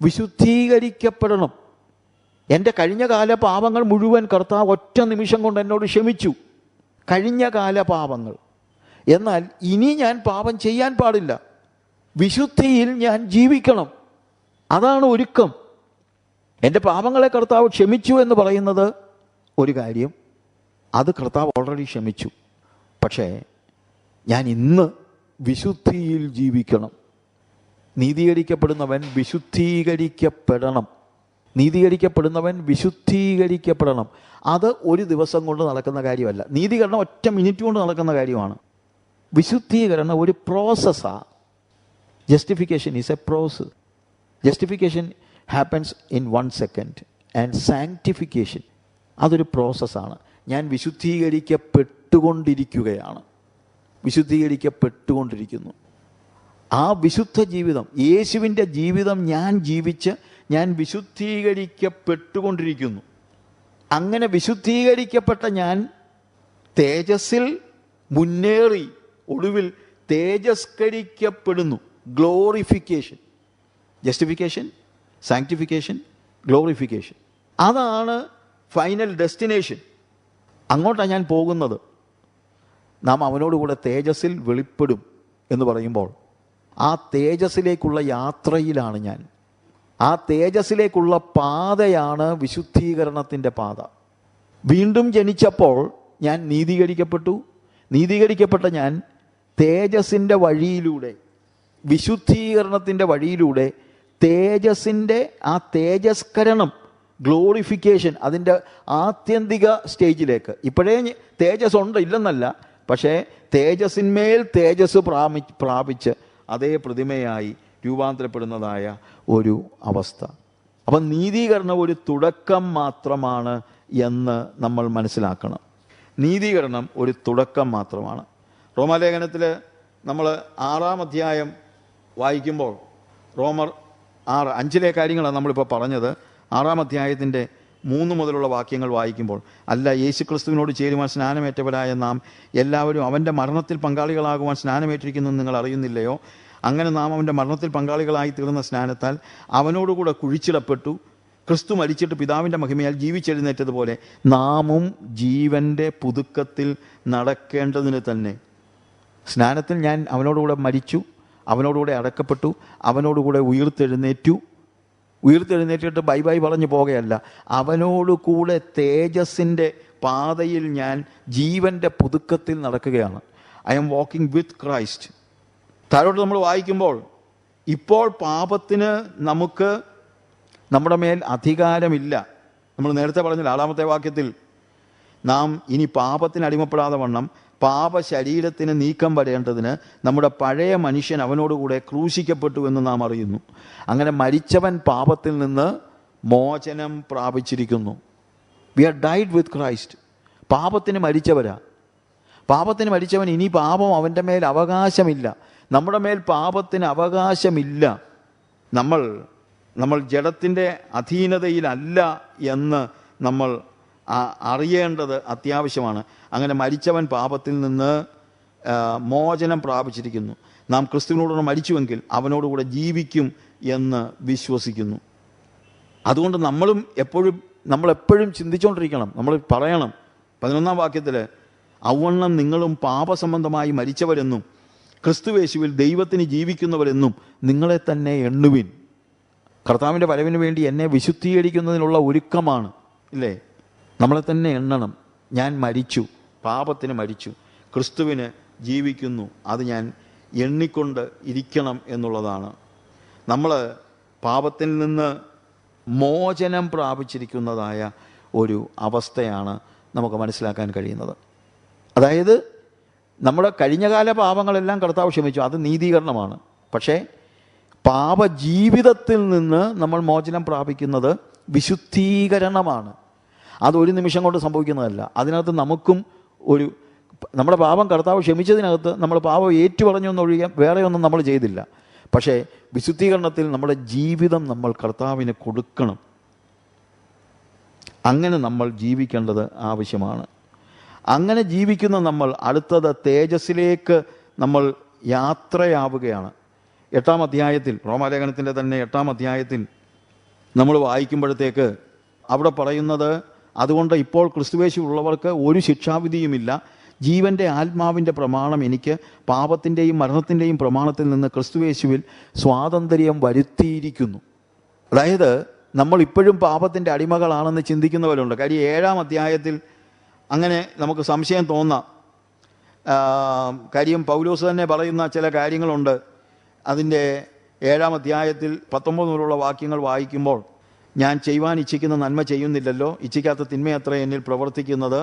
വിശുദ്ധീകരിക്കപ്പെടണം. എൻ്റെ കഴിഞ്ഞ കാല പാപങ്ങൾ മുഴുവൻ കർത്താവ് ഒറ്റ നിമിഷം കൊണ്ട് എന്നോട് ക്ഷമിച്ചു. കഴിഞ്ഞ കാല പാപങ്ങൾ. എന്നാൽ ഇനി ഞാൻ പാപം ചെയ്യാൻ പാടില്ല. വിശുദ്ധിയിൽ ഞാൻ ജീവിക്കണം. അതാണ് ഒരുക്കം. എൻ്റെ പാപങ്ങളെ കർത്താവ് ക്ഷമിച്ചു എന്ന് പറയുന്നത് ഒരു കാര്യം, അത് കർത്താവ് ഓൾറെഡി ക്ഷമിച്ചു. പക്ഷേ ഞാൻ ഇന്ന് വിശുദ്ധിയിൽ ജീവിക്കണം. നീതീകരിക്കപ്പെടുന്നവൻ വിശുദ്ധീകരിക്കപ്പെടണം. നീതീകരിക്കപ്പെടുന്നവൻ വിശുദ്ധീകരിക്കപ്പെടണം. അത് ഒരു ദിവസം കൊണ്ട് നടക്കുന്ന കാര്യമല്ല. നീതീകരണം ഒറ്റ മിനിറ്റ് കൊണ്ട് നടക്കുന്ന കാര്യമാണ്. വിശുദ്ധീകരണം ഒരു പ്രോസസ്സാണ്. Justification is A process. Justification happens in 1 second. And sanctification അതൊരു പ്രോസസ്സാണ്. ഞാൻ വിശുദ്ധീകരിക്കപ്പെട്ടുകൊണ്ടിരിക്കുകയാണ്. വിശുദ്ധീകരിക്കപ്പെട്ടുകൊണ്ടിരിക്കുന്നു. ആ വിശുദ്ധ ജീവിതം, യേശുവിൻ്റെ ജീവിതം ഞാൻ ജീവിച്ച് ഞാൻ വിശുദ്ധീകരിക്കപ്പെട്ടുകൊണ്ടിരിക്കുന്നു. അങ്ങനെ വിശുദ്ധീകരിക്കപ്പെട്ട ഞാൻ തേജസ്സിൽ മുന്നേറി ഒടുവിൽ തേജസ്കരിക്കപ്പെടുന്നു. ഗ്ലോറിഫിക്കേഷൻ, ജസ്റ്റിഫിക്കേഷൻ, സാങ്ക്ടിഫിക്കേഷൻ, ഗ്ലോറിഫിക്കേഷൻ, അതാണ് ഫൈനൽ ഡെസ്റ്റിനേഷൻ. അങ്ങോട്ടാണ് ഞാൻ പോകുന്നത്. നാം അവനോടുകൂടെ തേജസ്സിൽ വെളിപ്പെടും എന്ന് പറയുമ്പോൾ ആ തേജസ്സിലേക്കുള്ള യാത്രയിലാണ് ഞാൻ. ആ തേജസ്സിലേക്കുള്ള പാതയാണ് വിശുദ്ധീകരണത്തിൻ്റെ പാത. വീണ്ടും ജനിച്ചപ്പോൾ ഞാൻ നീതീകരിക്കപ്പെട്ടു. നീതീകരിക്കപ്പെട്ട ഞാൻ തേജസ്സിൻ്റെ വഴിയിലൂടെ, വിശുദ്ധീകരണത്തിൻ്റെ വഴിയിലൂടെ തേജസ്സിൻ്റെ ആ തേജസ്കരണം, ഗ്ലോറിഫിക്കേഷൻ, അതിൻ്റെ ആത്യന്തിക സ്റ്റേജിലേക്ക്. ഇപ്പോഴേ തേജസ് ഉണ്ട്, ഇല്ലെന്നല്ല, പക്ഷേ തേജസ്സിന്മേൽ തേജസ് പ്രാപിച്ച് അതേ പ്രതിമയായി രൂപാന്തരപ്പെടുന്നതായ ഒരു അവസ്ഥ. അപ്പം നീതീകരണം ഒരു തുടക്കം മാത്രമാണ് എന്ന് നമ്മൾ മനസ്സിലാക്കണം. നീതീകരണം ഒരു തുടക്കം മാത്രമാണ്. റോമാലേഖനത്തിൽ നമ്മൾ 6-ാം അധ്യായം വായിക്കുമ്പോൾ, റോമർ 6:5 കാര്യങ്ങളാണ് നമ്മളിപ്പോൾ പറഞ്ഞത്. 6-ാം അധ്യായത്തിൻ്റെ 3 മുതലുള്ള വാക്യങ്ങൾ വായിക്കുമ്പോൾ, അല്ല യേശുക്രിസ്തുവിനോട് ചേരുവാൻ സ്നാനമേറ്റവരായ നാം എല്ലാവരും അവൻ്റെ മരണത്തിൽ പങ്കാളികളാകുവാൻ സ്നാനമേറ്റിരിക്കുന്നു നിങ്ങൾ അറിയുന്നില്ലയോ? അങ്ങനെ നാം അവൻ്റെ മരണത്തിൽ പങ്കാളികളായി തീർന്ന സ്നാനത്താൽ അവനോടുകൂടെ കുഴിച്ചിടപ്പെട്ടു. ക്രിസ്തു മരിച്ചിട്ട് പിതാവിൻ്റെ മഹിമയാൽ ജീവിച്ചെഴുന്നേറ്റതുപോലെ നാമും ജീവൻ്റെ പുതുക്കത്തിൽ നടക്കേണ്ടതിന് തന്നെ. സ്നാനത്തിൽ ഞാൻ അവനോടുകൂടെ മരിച്ചു, അവനോടുകൂടെ അടക്കപ്പെട്ടു, അവനോടുകൂടെ ഉയർത്തെഴുന്നേറ്റിട്ട് ബൈ ബൈ പറഞ്ഞു പോകുകയല്ല, അവനോടുകൂടെ തേജസ്സിൻ്റെ പാതയിൽ ഞാൻ ജീവൻ്റെ പുതുക്കത്തിൽ നടക്കുകയാണ്. I M walking with Christ. താഴോട്ട് നമ്മൾ വായിക്കുമ്പോൾ, ഇപ്പോൾ പാപത്തിന് നമുക്ക് നമ്മുടെ മേൽ അധികാരമില്ല. നമ്മൾ നേരത്തെ പറഞ്ഞില്ല 6-ാമത്തെ വാക്യത്തിൽ, നാം ഇനി പാപത്തിന് അടിമപ്പെടാതെ വണ്ണം പാപ ശരീരത്തിന് നീക്കം വരേണ്ടതിന് നമ്മുടെ പഴയ മനുഷ്യൻ അവനോടുകൂടെ ക്രൂശിക്കപ്പെട്ടു എന്ന് നാം അറിയുന്നു. അങ്ങനെ മരിച്ചവൻ പാപത്തിൽ നിന്ന് മോചനം പ്രാപിച്ചിരിക്കുന്നു. We are died with Christ. പാപത്തിന് മരിച്ചവരാ. പാപത്തിന് മരിച്ചവൻ ഇനി പാപം അവൻ്റെ മേൽ അവകാശമില്ല. നമ്മുടെ മേൽ പാപത്തിന് അവകാശമില്ല. നമ്മൾ ജഡത്തിൻ്റെ അധീനതയിലല്ല എന്ന് നമ്മൾ അറിയേണ്ടത് അത്യാവശ്യമാണ്. അങ്ങനെ മരിച്ചവൻ പാപത്തിൽ നിന്ന് മോചനം പ്രാപിച്ചിരിക്കുന്നു. നാം ക്രിസ്തുവിനോട് മരിച്ചുവെങ്കിൽ അവനോടുകൂടെ ജീവിക്കും എന്ന് വിശ്വസിക്കുന്നു. അതുകൊണ്ട് നമ്മളെപ്പോഴും ചിന്തിച്ചുകൊണ്ടിരിക്കണം. നമ്മൾ പറയണം 11-ാം വാക്യത്തിൽ, ഔവണ്ണം നിങ്ങളും പാപസംബന്ധമായി മരിച്ചവരെന്നും ക്രിസ്തുയേശുവിൽ ദൈവത്തിന് ജീവിക്കുന്നവരെന്നും നിങ്ങളെ തന്നെ എണ്ണുവിൻ. കർത്താവിൻ്റെ വരവിന് വേണ്ടി എന്നെ വിശുദ്ധീകരിക്കുന്നതിനുള്ള ഒരുക്കമാണ്, ഇല്ലേ? നമ്മളെ തന്നെ എണ്ണണം. ഞാൻ മരിച്ചു, പാപത്തിന് മരിച്ചു, ക്രിസ്തുവിന് ജീവിക്കുന്നു. അത് ഞാൻ എണ്ണിക്കൊണ്ട് ഇരിക്കണം എന്നുള്ളതാണ്. നമ്മൾ പാപത്തിൽ നിന്ന് മോചനം പ്രാപിച്ചിരിക്കുന്നതായ ഒരു അവസ്ഥയാണ് നമുക്ക് മനസ്സിലാക്കാൻ കഴിയുന്നത്. അതായത് നമ്മുടെ കഴിഞ്ഞകാല പാപങ്ങളെല്ലാം കർത്താവ് ക്ഷമിച്ചു, അത് നീതീകരണമാണ്. പക്ഷേ പാപജീവിതത്തിൽ നിന്ന് നമ്മൾ മോചനം പ്രാപിക്കുന്നത് വിശുദ്ധീകരണമാണ്. അതൊരു നിമിഷം കൊണ്ട് സംഭവിക്കുന്നതല്ല. അതിനകത്ത് നമുക്കും നമ്മുടെ പാപം കർത്താവ് ക്ഷമിച്ചതിനകത്ത് നമ്മൾ പാപം ഏറ്റുപറഞ്ഞൊന്നൊഴിയാൻ വേറെ ഒന്നും നമ്മൾ ചെയ്തില്ല. പക്ഷേ വിശുദ്ധീകരണത്തിൽ നമ്മുടെ ജീവിതം നമ്മൾ കർത്താവിന് കൊടുക്കണം. അങ്ങനെ നമ്മൾ ജീവിക്കേണ്ടത് ആവശ്യമാണ്. അങ്ങനെ ജീവിക്കുന്ന നമ്മൾ അടുത്തത് തേജസ്സിലേക്ക് നമ്മൾ യാത്രയാവുകയാണ്. 8-ാം അധ്യായത്തിൽ, റോമാലേഖനത്തിൻ്റെ തന്നെ 8-ാം അധ്യായത്തിൽ നമ്മൾ വായിക്കുമ്പോഴത്തേക്ക് അവിടെ പറയുന്നത്, അതുകൊണ്ട് ഇപ്പോൾ ക്രിസ്തുയേശുവിലുള്ളവർക്ക് ഒരു ശിക്ഷാവിധിയുമില്ല. ജീവൻ്റെ ആത്മാവിൻ്റെ പ്രമാണം എനിക്ക് പാപത്തിൻ്റെയും മരണത്തിൻ്റെയും പ്രമാണത്തിൽ നിന്ന് ക്രിസ്തുയേശുവിൽ സ്വാതന്ത്ര്യം വരുത്തിയിരിക്കുന്നു. അതായത് നമ്മൾ ഇപ്പോഴും പാപത്തിൻ്റെ അടിമകളാണെന്ന് ചിന്തിക്കുന്നവരുണ്ട്. കാര്യം 7-ാം അധ്യായത്തിൽ അങ്ങനെ നമുക്ക് സംശയം തോന്നാം. കാര്യം പൗലോസ് തന്നെ പറയുന്ന ചില കാര്യങ്ങളുണ്ട്. അതിൻ്റെ 7-ാം അധ്യായത്തിൽ 19 മുതലുള്ള വാക്യങ്ങൾ വായിക്കുമ്പോൾ, ഞാൻ ചെയ്യുവാൻ ഇച്ഛിക്കുന്ന നന്മ ചെയ്യുന്നില്ലല്ലോ, ഇച്ഛിക്കാത്ത തിന്മയത്ര എന്നിൽ പ്രവർത്തിക്കുന്നത്.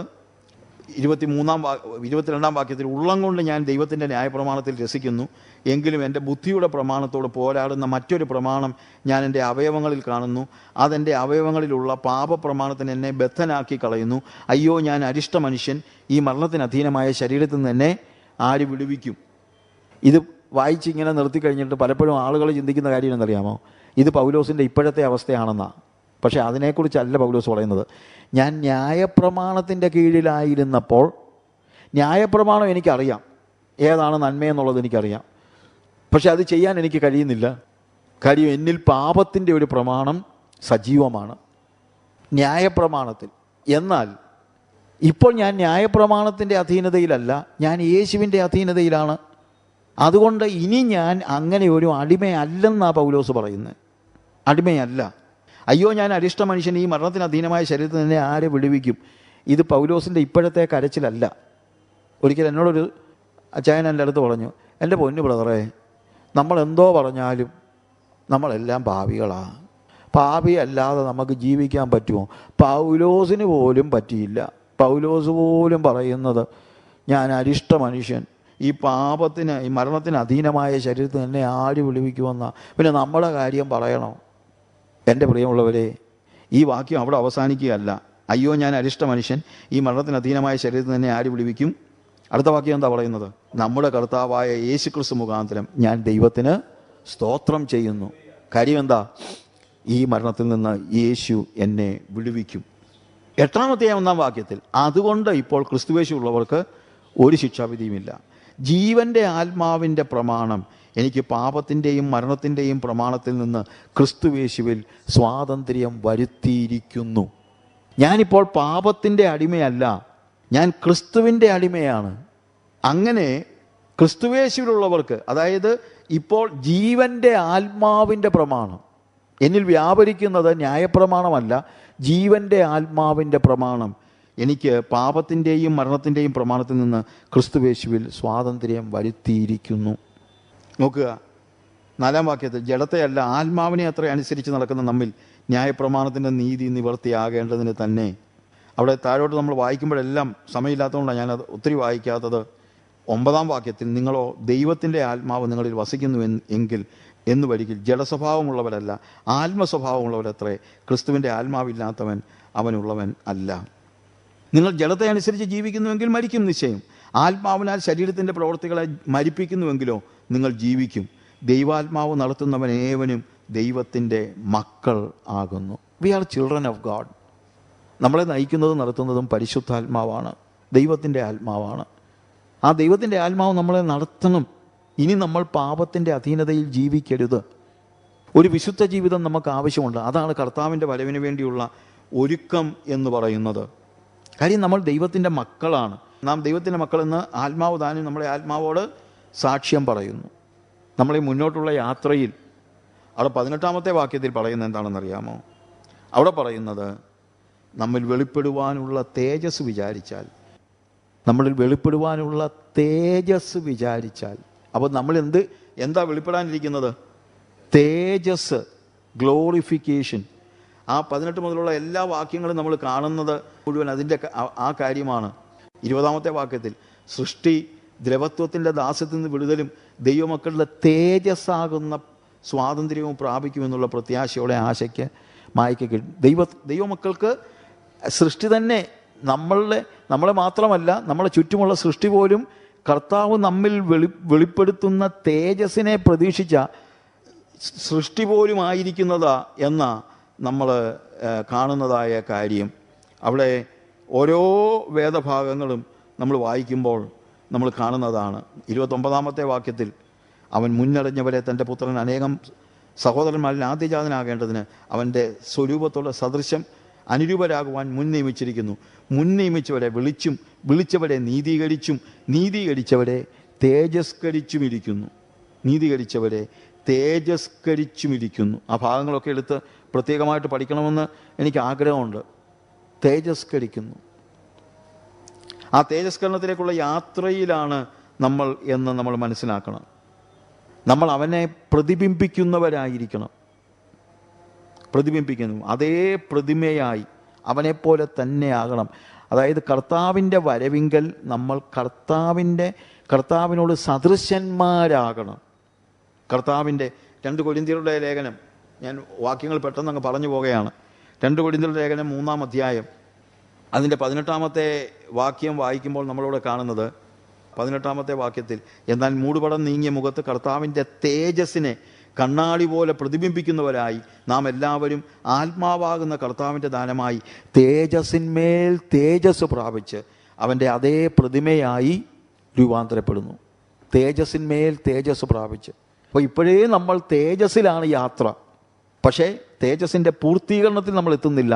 22-ാം വാക്യത്തിൽ, ഉള്ളം കൊണ്ട് ഞാൻ ദൈവത്തിൻ്റെ ന്യായപ്രമാണത്തിൽ രസിക്കുന്നു, എങ്കിലും എൻ്റെ ബുദ്ധിയുടെ പ്രമാണത്തോട് പോരാടുന്ന മറ്റൊരു പ്രമാണം ഞാൻ എൻ്റെ അവയവങ്ങളിൽ കാണുന്നു. അതെൻ്റെ അവയവങ്ങളിലുള്ള പാപപ്രമാണത്തിന് എന്നെ ബദ്ധനാക്കി കളയുന്നു. അയ്യോ, ഞാൻ അരിഷ്ട മനുഷ്യൻ, ഈ മരണത്തിന് അധീനമായ ശരീരത്തിൽ നിന്ന് എന്നെ ആര് വിടുവിക്കും? ഇത് വായിച്ചിങ്ങനെ നിർത്തിക്കഴിഞ്ഞിട്ട് പലപ്പോഴും ആളുകൾ ചിന്തിക്കുന്ന കാര്യം എന്നറിയാമോ? ഇത് പൗലോസിൻ്റെ ഇപ്പോഴത്തെ അവസ്ഥയാണെന്നാണ്. പക്ഷേ അതിനെക്കുറിച്ചല്ല പൗലോസ് പറയുന്നത്. ഞാൻ ന്യായപ്രമാണത്തിൻ്റെ കീഴിലായിരുന്നപ്പോൾ, ന്യായപ്രമാണം എനിക്കറിയാം, ഏതാണ് നന്മയെന്നുള്ളത് എനിക്കറിയാം. പക്ഷെ അത് ചെയ്യാൻ എനിക്ക് കഴിയുന്നില്ല. കാര്യം എന്നിൽ പാപത്തിൻ്റെ ഒരു പ്രമാണം സജീവമാണ്, ന്യായപ്രമാണത്തിൽ. എന്നാൽ ഇപ്പോൾ ഞാൻ ന്യായപ്രമാണത്തിൻ്റെ അധീനതയിലല്ല, ഞാൻ യേശുവിൻ്റെ അധീനതയിലാണ്. അതുകൊണ്ട് ഇനി ഞാൻ അങ്ങനെ ഒരു അടിമയല്ലെന്നാണ് പൗലോസ് പറയുന്നത്. അടിമയല്ല. അയ്യോ, ഞാൻ അരിഷ്ട മനുഷ്യൻ, ഈ മരണത്തിന് അധീനമായ ശരീരത്തിൽ തന്നെ ആരെ വിടുവിക്കും? ഇത് പൗലോസിൻ്റെ ഇപ്പോഴത്തെ കരച്ചിലല്ല. ഒരിക്കൽ എന്നോടൊരു അച്ചായൻ എൻ്റെ അടുത്ത് പറഞ്ഞു, എൻ്റെ പൊന്നു ബ്രദറേ, നമ്മളെന്തോ പറഞ്ഞാലും നമ്മളെല്ലാം പാപികളാണ്. പാപിയല്ലാതെ നമുക്ക് ജീവിക്കാൻ പറ്റുമോ? പൗലോസിന് പോലും പറ്റിയില്ല. പൗലോസ് പോലും പറയുന്നത്, ഞാൻ അരിഷ്ട മനുഷ്യൻ, ഈ പാപത്തിന്, ഈ മരണത്തിന് അധീനമായ ശരീരത്തിൽ എന്നെ ആര് വിടുവിക്കുമെന്ന, പിന്നെ നമ്മുടെ കാര്യം പറയണോ? എൻ്റെ പ്രിയമുള്ളവരെ, ഈ വാക്യം അവിടെ അവസാനിക്കുകയല്ല. അയ്യോ ഞാൻ അരിഷ്ട മനുഷ്യൻ, ഈ മരണത്തിന് അധീനമായ ശരീരത്തിൽ തന്നെ ആര് വിടുവിക്കും? അടുത്ത വാക്യം എന്താ പറയുന്നത്? നമ്മുടെ കർത്താവായ യേശുക്രിസ്തു മുഖാന്തരം ഞാൻ ദൈവത്തിന് സ്തോത്രം ചെയ്യുന്നു. കാര്യം എന്താ? ഈ മരണത്തിൽ നിന്ന് യേശു എന്നെ വിടുവിക്കും. 8-ാം വാക്യത്തിൽ, അതുകൊണ്ട് ഇപ്പോൾ ക്രിസ്തുയേശു ഉള്ളവർക്ക് ഒരു ശിക്ഷാവിധിയുമില്ല. ജീവന്റെ ആത്മാവിൻ്റെ പ്രമാണം എനിക്ക് പാപത്തിൻ്റെയും മരണത്തിൻ്റെയും പ്രമാണത്തിൽ നിന്ന് ക്രിസ്തുയേശുവിൽ സ്വാതന്ത്ര്യം വരുത്തിയിരിക്കുന്നു. ഞാനിപ്പോൾ പാപത്തിൻ്റെ അടിമയല്ല, ഞാൻ ക്രിസ്തുവിൻ്റെ അടിമയാണ്. അങ്ങനെ ക്രിസ്തുയേശുവിലുള്ളവർക്ക്, അതായത് ഇപ്പോൾ ജീവന്റെ ആത്മാവിൻ്റെ പ്രമാണം എന്നിൽ വ്യാപരിക്കുന്നത് ന്യായപ്രമാണമല്ല, ജീവന്റെ ആത്മാവിൻ്റെ പ്രമാണം എനിക്ക് പാപത്തിൻ്റെയും മരണത്തിൻ്റെയും പ്രമാണത്തിൽ നിന്ന് ക്രിസ്തുയേശുവിൽ സ്വാതന്ത്ര്യം വരുത്തിയിരിക്കുന്നു. നോക്കുക, 4-ാം വാക്യത്തിൽ, ജഡത്തെയല്ല ആത്മാവിനെ അത്ര അനുസരിച്ച് നടക്കുന്ന നമ്മിൽ ന്യായപ്രമാണത്തിൻ്റെ നീതി നിവർത്തിയാകേണ്ടതിന് തന്നെ. അവിടെ താഴോട്ട് നമ്മൾ വായിക്കുമ്പോഴെല്ലാം സമയമില്ലാത്തതുകൊണ്ടാണ് ഞാനത് ഒത്തിരി വായിക്കാത്തത്. 9-ാം വാക്യത്തിൽ, നിങ്ങളോ ദൈവത്തിൻ്റെ ആത്മാവ് നിങ്ങളിൽ വസിക്കുന്നു എങ്കിൽ എന്ന് വരികിൽ ജഡസ്വഭാവമുള്ളവരല്ല ആത്മസ്വഭാവമുള്ളവരത്രേ. ക്രിസ്തുവിൻ്റെ ആത്മാവില്ലാത്തവൻ അവനുള്ളവൻ അല്ല. നിങ്ങൾ ജഡത്തെ അനുസരിച്ച് ജീവിക്കുന്നുവെങ്കിൽ മരിക്കും നിശ്ചയം. ആത്മാവിനാൽ ശരീരത്തിൻ്റെ പ്രവൃത്തികളെ മരിപ്പിക്കുന്നുവെങ്കിലോ നിങ്ങൾ ജീവിക്കും. ദൈവാത്മാവ് നടത്തുന്നവൻ ഏവനും ദൈവത്തിൻ്റെ മക്കൾ ആകുന്നു. We are children of God. നമ്മളെ നയിക്കുന്നതും നടത്തുന്നതും പരിശുദ്ധാത്മാവാണ്, ദൈവത്തിൻ്റെ ആത്മാവാണ്. ആ ദൈവത്തിൻ്റെ ആത്മാവ് നമ്മളെ നടത്തണം. ഇനി നമ്മൾ പാപത്തിൻ്റെ അധീനതയിൽ ജീവിക്കരുത്. ഒരു വിശുദ്ധ ജീവിതം നമുക്ക് ആവശ്യമുണ്ട്. അതാണ് കർത്താവിൻ്റെ വരവിന് വേണ്ടിയുള്ള ഒരുക്കം എന്ന് പറയുന്നത്. കാര്യം നമ്മൾ ദൈവത്തിൻ്റെ മക്കളാണ്. നാം ദൈവത്തിൻ്റെ മക്കളെന്ന് ആത്മാവ് താനും നമ്മളെ ആത്മാവോട് സാക്ഷ്യം പറയുന്നു. നമ്മളീ മുന്നോട്ടുള്ള യാത്രയിൽ അവിടെ 18-ാമത്തെ വാക്യത്തിൽ പറയുന്നത് എന്താണെന്നറിയാമോ? അവിടെ പറയുന്നത്, നമ്മിൽ വെളിപ്പെടുവാനുള്ള തേജസ് വിചാരിച്ചാൽ, നമ്മളിൽ വെളിപ്പെടുവാനുള്ള തേജസ് വിചാരിച്ചാൽ. അപ്പോൾ നമ്മൾ എന്താ വെളിപ്പെടാനിരിക്കുന്നത്? തേജസ്, ഗ്ലോറിഫിക്കേഷൻ. ആ 18 മുതലുള്ള എല്ലാ വാക്യങ്ങളും നമ്മൾ കാണുന്നത് മുഴുവൻ അതിൻ്റെ ആ കാര്യമാണ്. 20-ാമത്തെ വാക്യത്തിൽ, സൃഷ്ടി ദ്രവത്വത്തിൻ്റെ ദാസ്യത്തിൽ നിന്ന് വിടുതലും ദൈവമക്കളുടെ തേജസ്സാകുന്ന സ്വാതന്ത്ര്യവും പ്രാപിക്കുമെന്നുള്ള പ്രത്യാശയോടെ ആശയ്ക്ക് മായ്ക്ക് കിട്ടും. ദൈവമക്കൾക്ക് സൃഷ്ടി തന്നെ, നമ്മളെ മാത്രമല്ല നമ്മളെ ചുറ്റുമുള്ള സൃഷ്ടി പോലും കർത്താവ് നമ്മിൽ വെളിപ്പെടുത്തുന്ന തേജസ്സിനെ പ്രതീക്ഷിച്ച സൃഷ്ടി പോലും ആയിരിക്കുന്നതാ എന്ന നമ്മൾ കാണുന്നതായ കാര്യം. അവിടെ ഓരോ വേദഭാഗങ്ങളും നമ്മൾ വായിക്കുമ്പോൾ നമ്മൾ കാണുന്നതാണ്. 29-ാമത്തെ വാക്യത്തിൽ, അവൻ മുന്നറിഞ്ഞവരെ തൻ്റെ പുത്രൻ അനേകം സഹോദരന്മാരിൽ ആദ്യജാതനാകേണ്ടതിന് അവൻ്റെ സ്വരൂപത്തോടെ സദൃശ്യം അനുരൂപരാകുവാൻ മുൻ നിയമിച്ചിരിക്കുന്നു. മുൻ നിയമിച്ചവരെ വിളിച്ചും വിളിച്ചവരെ നീതീകരിച്ചും നീതീകരിച്ചവരെ തേജസ്കരിച്ചുമിരിക്കുന്നു. നീതീകരിച്ചവരെ തേജസ്കരിച്ചുമിരിക്കുന്നു. ആ ഭാഗങ്ങളൊക്കെ എടുത്ത് പ്രത്യേകമായിട്ട് പഠിക്കണമെന്ന് എനിക്ക് ആഗ്രഹമുണ്ട്. തേജസ്കരിക്കുന്നു. ആ തേജസ്കരണത്തിലേക്കുള്ള യാത്രയിലാണ് നമ്മൾ എന്ന് നമ്മൾ മനസ്സിലാക്കണം. നമ്മൾ അവനെ പ്രതിബിംബിക്കുന്നവരായിരിക്കണം. പ്രതിബിംബിക്കുന്നു, അതേ പ്രതിമയായി അവനെപ്പോലെ തന്നെ ആകണം. അതായത് കർത്താവിൻ്റെ വരവിങ്കൽ നമ്മൾ കർത്താവിനോട് സദൃശന്മാരാകണം. കർത്താവിൻ്റെ 2 കൊരിന്ത്യരുടെ ലേഖനം, ഞാൻ വാക്യങ്ങൾ പെട്ടെന്ന് അങ്ങ് പറഞ്ഞു പോകുകയാണ്. 2 കൊരിന്ത്യരുടെ ലേഖനം 3-ാം അധ്യായം അതിൻ്റെ 18-ാമത്തെ വാക്യം വായിക്കുമ്പോൾ നമ്മളിവിടെ കാണുന്നത്, 18-ാമത്തെ വാക്യത്തിൽ, എന്നാൽ മൂടുപടം നീങ്ങിയ മുഖത്ത് കർത്താവിൻ്റെ തേജസ്സിനെ കണ്ണാടി പോലെ പ്രതിബിംബിക്കുന്നവരായി നാം എല്ലാവരും ആത്മാവാകുന്ന കർത്താവിൻ്റെ ദാനമായി തേജസ്സിന്മേൽ തേജസ് പ്രാപിച്ച് അവൻ്റെ അതേ പ്രതിമയായി രൂപാന്തരപ്പെടുന്നു. തേജസ്സിന്മേൽ തേജസ് പ്രാപിച്ച്. അപ്പോൾ ഇപ്പോഴേ നമ്മൾ തേജസ്സിലാണ് യാത്ര. പക്ഷേ തേജസ്സിൻ്റെ പൂർത്തീകരണത്തിൽ നമ്മൾ എത്തുന്നില്ല.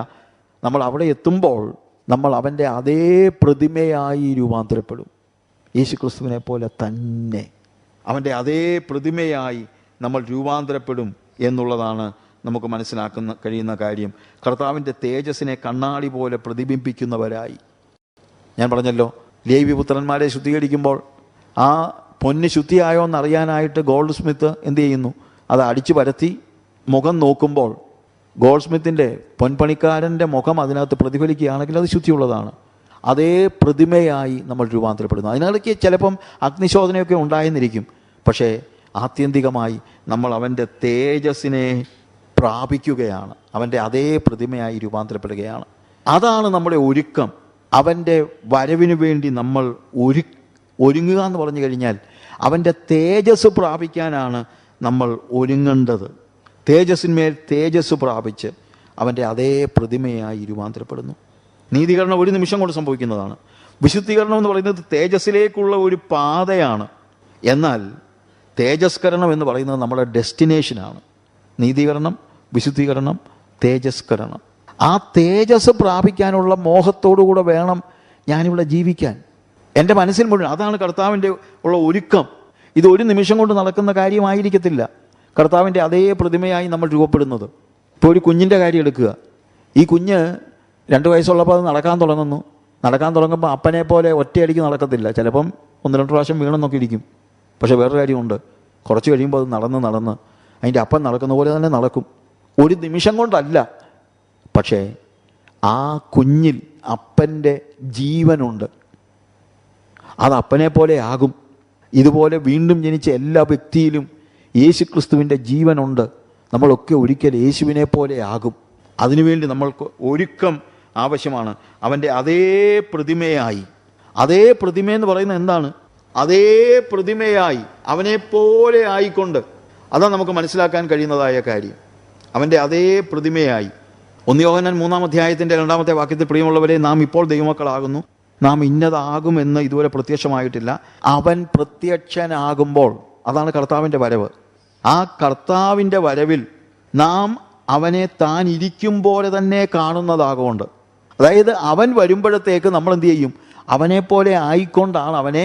നമ്മൾ അവിടെ എത്തുമ്പോൾ നമ്മൾ അവൻ്റെ അതേ പ്രതിമയായി രൂപാന്തരപ്പെടും. യേശുക്രിസ്തുവിനെ പോലെ തന്നെ അവൻ്റെ അതേ പ്രതിമയായി നമ്മൾ രൂപാന്തരപ്പെടും എന്നുള്ളതാണ് നമുക്ക് മനസ്സിലാക്കുന്ന കഴിയുന്ന കാര്യം. കർത്താവിൻ്റെ തേജസ്സിനെ കണ്ണാടി പോലെ പ്രതിബിംബിക്കുന്നവരായി. ഞാൻ പറഞ്ഞല്ലോ, ലേവ്യപുത്രന്മാരെ ശുദ്ധീകരിക്കുമ്പോൾ ആ പൊന്ന് ശുദ്ധിയായോ എന്നറിയാനായിട്ട് ഗോൾഡ് സ്മിത്ത് എന്ത് ചെയ്യുന്നു? അത് അടിച്ചു പരത്തി മുഖം നോക്കുമ്പോൾ ഗോൾഡ് സ്മിത്തിൻ്റെ പൊൻപണിക്കാരൻ്റെ മുഖം അതിനകത്ത് പ്രതിഫലിക്കുകയാണെങ്കിൽ അത് ശുദ്ധിയുള്ളതാണ്. അതേ പ്രതിമയായി നമ്മൾ രൂപാന്തരപ്പെടുന്നു. അതിനിടയ്ക്ക് ചിലപ്പം അഗ്നിശോധനയൊക്കെ ഉണ്ടായെന്നിരിക്കും. പക്ഷേ ആത്യന്തികമായി നമ്മൾ അവൻ്റെ തേജസ്സിനെ പ്രാപിക്കുകയാണ്. അവൻ്റെ അതേ പ്രതിമയായി രൂപാന്തരപ്പെടുകയാണ്. അതാണ് നമ്മുടെ ഒരുക്കം. അവൻ്റെ വരവിന് വേണ്ടി നമ്മൾ ഒരുങ്ങുക എന്ന് പറഞ്ഞു കഴിഞ്ഞാൽ അവൻ്റെ തേജസ് പ്രാപിക്കാനാണ് നമ്മൾ ഒരുങ്ങേണ്ടത്. തേജസ്സിന്മേൽ തേജസ് പ്രാപിച്ച് അവൻ്റെ അതേ പ്രതിമയായി രൂപാന്തരപ്പെടുന്നു. നീതീകരണം ഒരു നിമിഷം കൊണ്ട് സംഭവിക്കുന്നതാണ്. വിശുദ്ധീകരണം എന്ന് പറയുന്നത് തേജസ്സിലേക്കുള്ള ഒരു പാതയാണ്. എന്നാൽ തേജസ്കരണം എന്ന് പറയുന്നത് നമ്മുടെ ഡെസ്റ്റിനേഷനാണ്. നീതീകരണം, വിശുദ്ധീകരണം, തേജസ്കരണം. ആ തേജസ് പ്രാപിക്കാനുള്ള മോഹത്തോടുകൂടെ വേണം ഞാനിവിടെ ജീവിക്കാൻ. എൻ്റെ മനസ്സിൽ മുഴുവൻ അതാണ് കർത്താവിൻ്റെ ഉള്ള ഒരുക്കം. ഇത് ഒരു നിമിഷം കൊണ്ട് നടക്കുന്ന കാര്യമായിരിക്കത്തില്ല. കർത്താവിൻ്റെ അതേ പ്രതിമയായി നമ്മൾ രൂപപ്പെടുന്നത്. ഇപ്പോൾ ഒരു കുഞ്ഞിൻ്റെ കാര്യം എടുക്കുക. ഈ കുഞ്ഞ് 2 വയസ്സുള്ളപ്പോൾ അത് നടക്കാൻ തുടങ്ങുമ്പോൾ അപ്പനെ പോലെ ഒറ്റയടിക്ക് നടക്കത്തില്ല. ചിലപ്പം 1-2 പ്രാവശ്യം വീണെന്നൊക്കെ ഇരിക്കും. പക്ഷേ വേറൊരു കാര്യമുണ്ട്, കുറച്ച് കഴിയുമ്പോൾ അത് നടന്ന് അതിൻ്റെ അപ്പൻ നടക്കുന്ന പോലെ തന്നെ നടക്കും. ഒരു നിമിഷം കൊണ്ടല്ല. പക്ഷേ ആ കുഞ്ഞിൽ അപ്പൻ്റെ ജീവനുണ്ട്. അത് അപ്പനെ പോലെ ആകും. ഇതുപോലെ വീണ്ടും ജനിച്ച എല്ലാ വ്യക്തിയിലും യേശുക്രിസ്തുവിൻ്റെ ജീവനുണ്ട്. നമ്മളൊക്കെ ഒരിക്കൽ യേശുവിനെ പോലെ ആകും. അതിനുവേണ്ടി നമ്മൾക്ക് ഒരുക്കം ആവശ്യമാണ്. അവൻ്റെ അതേ പ്രതിമയായി, അതേ പ്രതിമയെന്ന് പറയുന്നത് എന്താണ്? അതേ പ്രതിമയായി അവനെപ്പോലെ ആയിക്കൊണ്ട്. അതാണ് നമുക്ക് മനസ്സിലാക്കാൻ കഴിയുന്നതായ കാര്യം. അവൻ്റെ അതേ പ്രതിമയായി. 1 യോഹന്നാൻ 3-ാം അധ്യായത്തിൻ്റെ 2-ാമത്തെ വാക്യത്തിൽ, പ്രിയമുള്ളവരെ, നാം ഇപ്പോൾ ദൈവമക്കളാകുന്നു, നാം ഇന്നതാകുമെന്ന് ഇതുവരെ പ്രത്യക്ഷമായിട്ടില്ല. അവൻ പ്രത്യക്ഷനാകുമ്പോൾ, അതാണ് കർത്താവിൻ്റെ വരവ്. ആ കർത്താവിൻ്റെ വരവിൽ നാം അവനെ താൻ ഇരിക്കും പോലെ തന്നെ കാണുന്നതാകൊണ്ട്, അതായത് അവൻ വരുമ്പോഴത്തേക്ക് നമ്മൾ എന്തു ചെയ്യും? അവനെപ്പോലെ ആയിക്കൊണ്ടാണ് അവനെ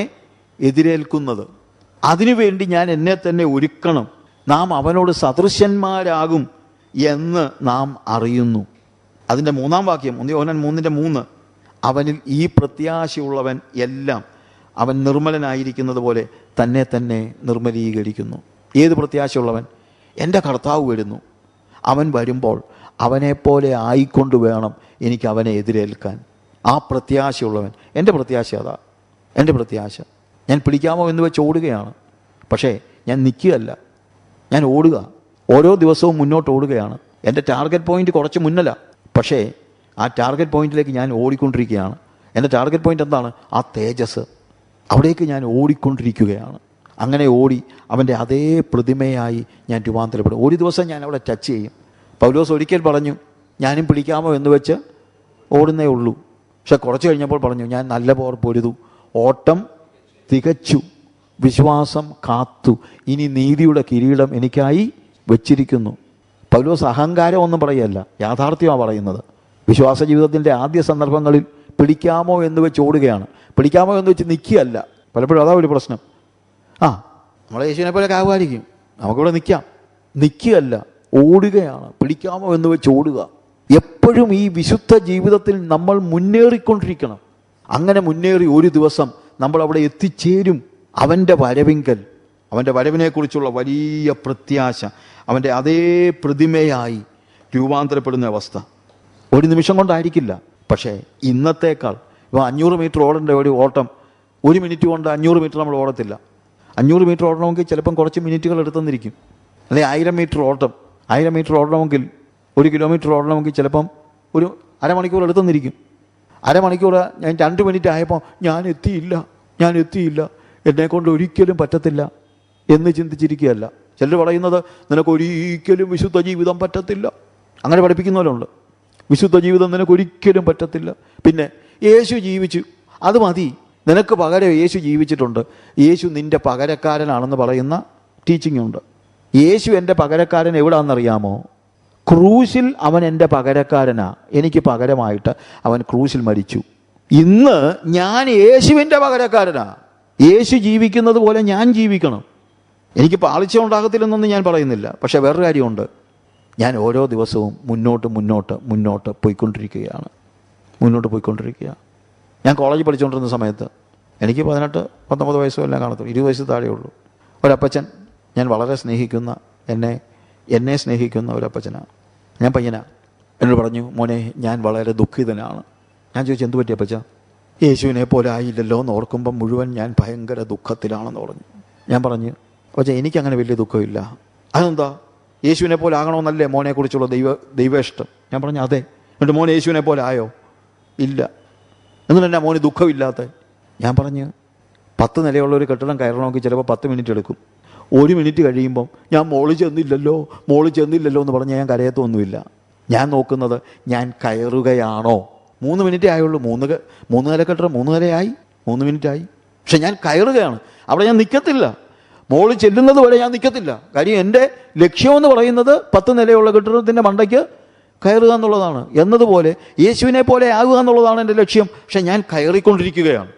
എതിരേൽക്കുന്നത്. അതിനുവേണ്ടി ഞാൻ എന്നെ തന്നെ ഒരുക്കണം. നാം അവനോട് സദൃശ്യന്മാരാകും എന്ന് നാം അറിയുന്നു. അതിൻ്റെ 3-ാം വാക്യം, 1 യോഹന്നാൻ 3:3, അവനിൽ ഈ പ്രത്യാശയുള്ളവൻ എല്ലാം അവൻ നിർമ്മലനായിരിക്കുന്നത് പോലെ തന്നെ തന്നെ നിർമ്മലീകരിക്കുന്നു. ഏത് പ്രത്യാശയുള്ളവൻ? എൻ്റെ കർത്താവ് വരുന്നു. അവൻ വരുമ്പോൾ അവനെപ്പോലെ ആയിക്കൊണ്ട് വേണം എനിക്ക് അവനെ എതിരേൽക്കാൻ. ആ പ്രത്യാശയുള്ളവൻ. എൻ്റെ പ്രത്യാശ അതാ. എൻ്റെ പ്രത്യാശ ഞാൻ പിടിക്കാമോ എന്ന് വെച്ച് ഓടുകയാണ്. പക്ഷേ ഞാൻ നിൽക്കുകയല്ല, ഞാൻ ഓടുക. ഓരോ ദിവസവും മുന്നോട്ട് ഓടുകയാണ്. എൻ്റെ ടാർഗറ്റ് പോയിൻ്റ് കുറച്ച് മുന്നല്ല, പക്ഷേ ആ ടാർഗറ്റ് പോയിന്റിലേക്ക് ഞാൻ ഓടിക്കൊണ്ടിരിക്കുകയാണ്. എൻ്റെ ടാർഗറ്റ് പോയിൻ്റ് എന്താണ്? ആ തേജസ്. അവിടേക്ക് ഞാൻ ഓടിക്കൊണ്ടിരിക്കുകയാണ്. അങ്ങനെ ഓടി അവൻ്റെ അതേ പ്രതിമയായി ഞാൻ രൂപാന്തരപ്പെടും. ഒരു ദിവസം ഞാൻ അവിടെ ടച്ച് ചെയ്യും. പൗലോസ് ഒരിക്കൽ പറഞ്ഞു, ഞാനും പിടിക്കാമോ എന്ന് വെച്ച് ഓടുന്നേ ഉള്ളൂ. പക്ഷെ കുറച്ച് കഴിഞ്ഞപ്പോൾ പറഞ്ഞു, ഞാൻ നല്ല പോർ പൊരുതു, ഓട്ടം തികച്ചു, വിശ്വാസം കാത്തു, ഇനി നീതിയുടെ കിരീടം എനിക്കായി വച്ചിരിക്കുന്നു. പൗലോസ് അഹങ്കാരമൊന്നും പറയല്ല, യാഥാർത്ഥ്യമാണ് പറയുന്നത്. വിശ്വാസ ജീവിതത്തിൻ്റെ ആദ്യ സന്ദർഭങ്ങളിൽ പിടിക്കാമോ എന്ന് വെച്ച് ഓടുകയാണ്. പിടിക്കാമോ എന്ന് വെച്ച് നിൽക്കുകയല്ല. പലപ്പോഴും അതാ ഒരു പ്രശ്നം. നമ്മളെ യേശുവിനെ പോലെ ആകുമായിരിക്കും, നമുക്കിവിടെ നിൽക്കുകയല്ല, ഓടുകയാണ്. പിടിക്കാമോ എന്ന് വെച്ച് ഓടുക. എപ്പോഴും ഈ വിശുദ്ധ ജീവിതത്തിൽ നമ്മൾ മുന്നേറിക്കൊണ്ടിരിക്കണം. അങ്ങനെ മുന്നേറി ഒരു ദിവസം നമ്മൾ അവിടെ എത്തിച്ചേരും. അവൻ്റെ വരവിങ്കൽ, അവൻ്റെ വരവിനെക്കുറിച്ചുള്ള വലിയ പ്രത്യാശ, അവൻ്റെ അതേ പ്രതിമയായി രൂപാന്തരപ്പെടുന്ന അവസ്ഥ ഒരു നിമിഷം കൊണ്ടായിരിക്കില്ല. പക്ഷേ ഇന്നത്തേക്കാൾ ഇപ്പോൾ 500 മീറ്റർ ഓടേണ്ട ഒരു ഓട്ടം 1 മിനിറ്റ് കൊണ്ട് 500 മീറ്റർ നമ്മൾ ഓടത്തില്ല. 500 മീറ്റർ ഓടണമെങ്കിൽ ചിലപ്പം കുറച്ച് മിനിറ്റുകൾ എടുത്തെന്നിരിക്കും. അല്ലെങ്കിൽ 1000 മീറ്റർ ഓട്ടം, 1000 മീറ്റർ ഓടണമെങ്കിൽ 1 കിലോമീറ്റർ ഓടണമെങ്കിൽ ചിലപ്പം ഒരു അരമണിക്കൂർ എടുത്തെന്നിരിക്കും. അരമണിക്കൂർ ഞാൻ 2 മിനിറ്റ് ആയപ്പോൾ ഞാൻ എത്തിയില്ല, എന്നെക്കൊണ്ട് ഒരിക്കലും പറ്റത്തില്ല എന്ന് ചിന്തിച്ചിരിക്കുകയല്ല. ചിലർ പറയുന്നത് നിനക്കൊരിക്കലും വിശുദ്ധ ജീവിതം പറ്റത്തില്ല, അങ്ങനെ പഠിപ്പിക്കുന്നവരുണ്ട്. വിശുദ്ധ ജീവിതം നിനക്കൊരിക്കലും പറ്റത്തില്ല. പിന്നെ യേശു ജീവിച്ചു, അത് മതി, നിനക്ക് പകരം യേശു ജീവിച്ചിട്ടുണ്ട്, യേശു നിൻ്റെ പകരക്കാരനാണെന്ന് പറയുന്ന ടീച്ചിങ് ഉണ്ട്. യേശു എൻ്റെ പകരക്കാരൻ എവിടാണെന്നറിയാമോ? ക്രൂശിൽ അവൻ എൻ്റെ പകരക്കാരനാ. എനിക്ക് പകരമായിട്ട് അവൻ ക്രൂശിൽ മരിച്ചു. ഇന്ന് ഞാൻ യേശുവിൻ്റെ പകരക്കാരനാ. യേശു ജീവിക്കുന്നത് പോലെ ഞാൻ ജീവിക്കണം. എനിക്ക് പാളിച്ച ഉണ്ടാകത്തില്ലെന്നൊന്നും ഞാൻ പറയുന്നില്ല. പക്ഷേ വേറൊരു കാര്യമുണ്ട്, ഞാൻ ഓരോ ദിവസവും മുന്നോട്ട് പോയിക്കൊണ്ടിരിക്കുകയാണ്. ഞാൻ കോളേജിൽ പഠിച്ചുകൊണ്ടിരുന്ന സമയത്ത് എനിക്ക് 18-19 വയസ്സോ എല്ലാം കാണത്തുള്ളൂ, 20 വയസ്സ് താഴെയുള്ളൂ. ഒരപ്പച്ചൻ, ഞാൻ വളരെ സ്നേഹിക്കുന്ന, എന്നെ സ്നേഹിക്കുന്ന ഒരപ്പച്ചനാണ്. ഞാൻ പയ്യനാണ്. എന്നോട് പറഞ്ഞു, മോനെ ഞാൻ വളരെ ദുഃഖിതനാണ്. ഞാൻ ചോദിച്ചു, എന്ത് പറ്റി അപ്പച്ച? യേശുവിനെ പോലെ ആയില്ലല്ലോ എന്ന് ഓർക്കുമ്പം മുഴുവൻ ഞാൻ ഭയങ്കര ദുഃഖത്തിലാണെന്ന് പറഞ്ഞു. ഞാൻ പറഞ്ഞു, പക്ഷേ എനിക്കങ്ങനെ വലിയ ദുഃഖമില്ല. അതെന്താ, യേശുവിനെ പോലെ ആകണമെന്നല്ലേ മോനെക്കുറിച്ചുള്ള ദൈവേഷ്ടം? ഞാൻ പറഞ്ഞു അതെ. എന്നിട്ട് മോൻ യേശുവിനെ പോലെ ആയോ? ഇല്ല. എന്നിട്ട് എന്നാ മോന് ദുഃഖമില്ലാത്ത? ഞാൻ പറഞ്ഞു 10 നിലയുള്ള ഒരു കെട്ടിടം കയറണമെങ്കിൽ ചിലപ്പോൾ 10 മിനിറ്റ് എടുക്കും. 1 മിനിറ്റ് കഴിയുമ്പം ഞാൻ മോളിൽ ചെന്നില്ലല്ലോ എന്ന് പറഞ്ഞാൽ ഞാൻ കരയത്തൊന്നുമില്ല. ഞാൻ നോക്കുന്നത് ഞാൻ കയറുകയാണോ. 3 മിനിറ്റേ ആയുള്ളൂ. 3 നില കെട്ടിടം 3 നിലയായി, 3 മിനിറ്റായി. പക്ഷെ ഞാൻ കയറുകയാണ്. അവിടെ ഞാൻ നിൽക്കത്തില്ല. മോളിൽ ചെല്ലുന്നത് വരെ ഞാൻ നിൽക്കത്തില്ല. കാര്യം എൻ്റെ ലക്ഷ്യമെന്ന് പറയുന്നത് 10 നിലയുള്ള കെട്ടിടത്തിൻ്റെ മണ്ടയ്ക്ക് കയറുക എന്നുള്ളതാണ്. എന്നതുപോലെ യേശുവിനെ പോലെ ആകുക എന്നുള്ളതാണ് എൻ്റെ ലക്ഷ്യം. പക്ഷെ ഞാൻ കയറിക്കൊണ്ടിരിക്കുകയാണ്,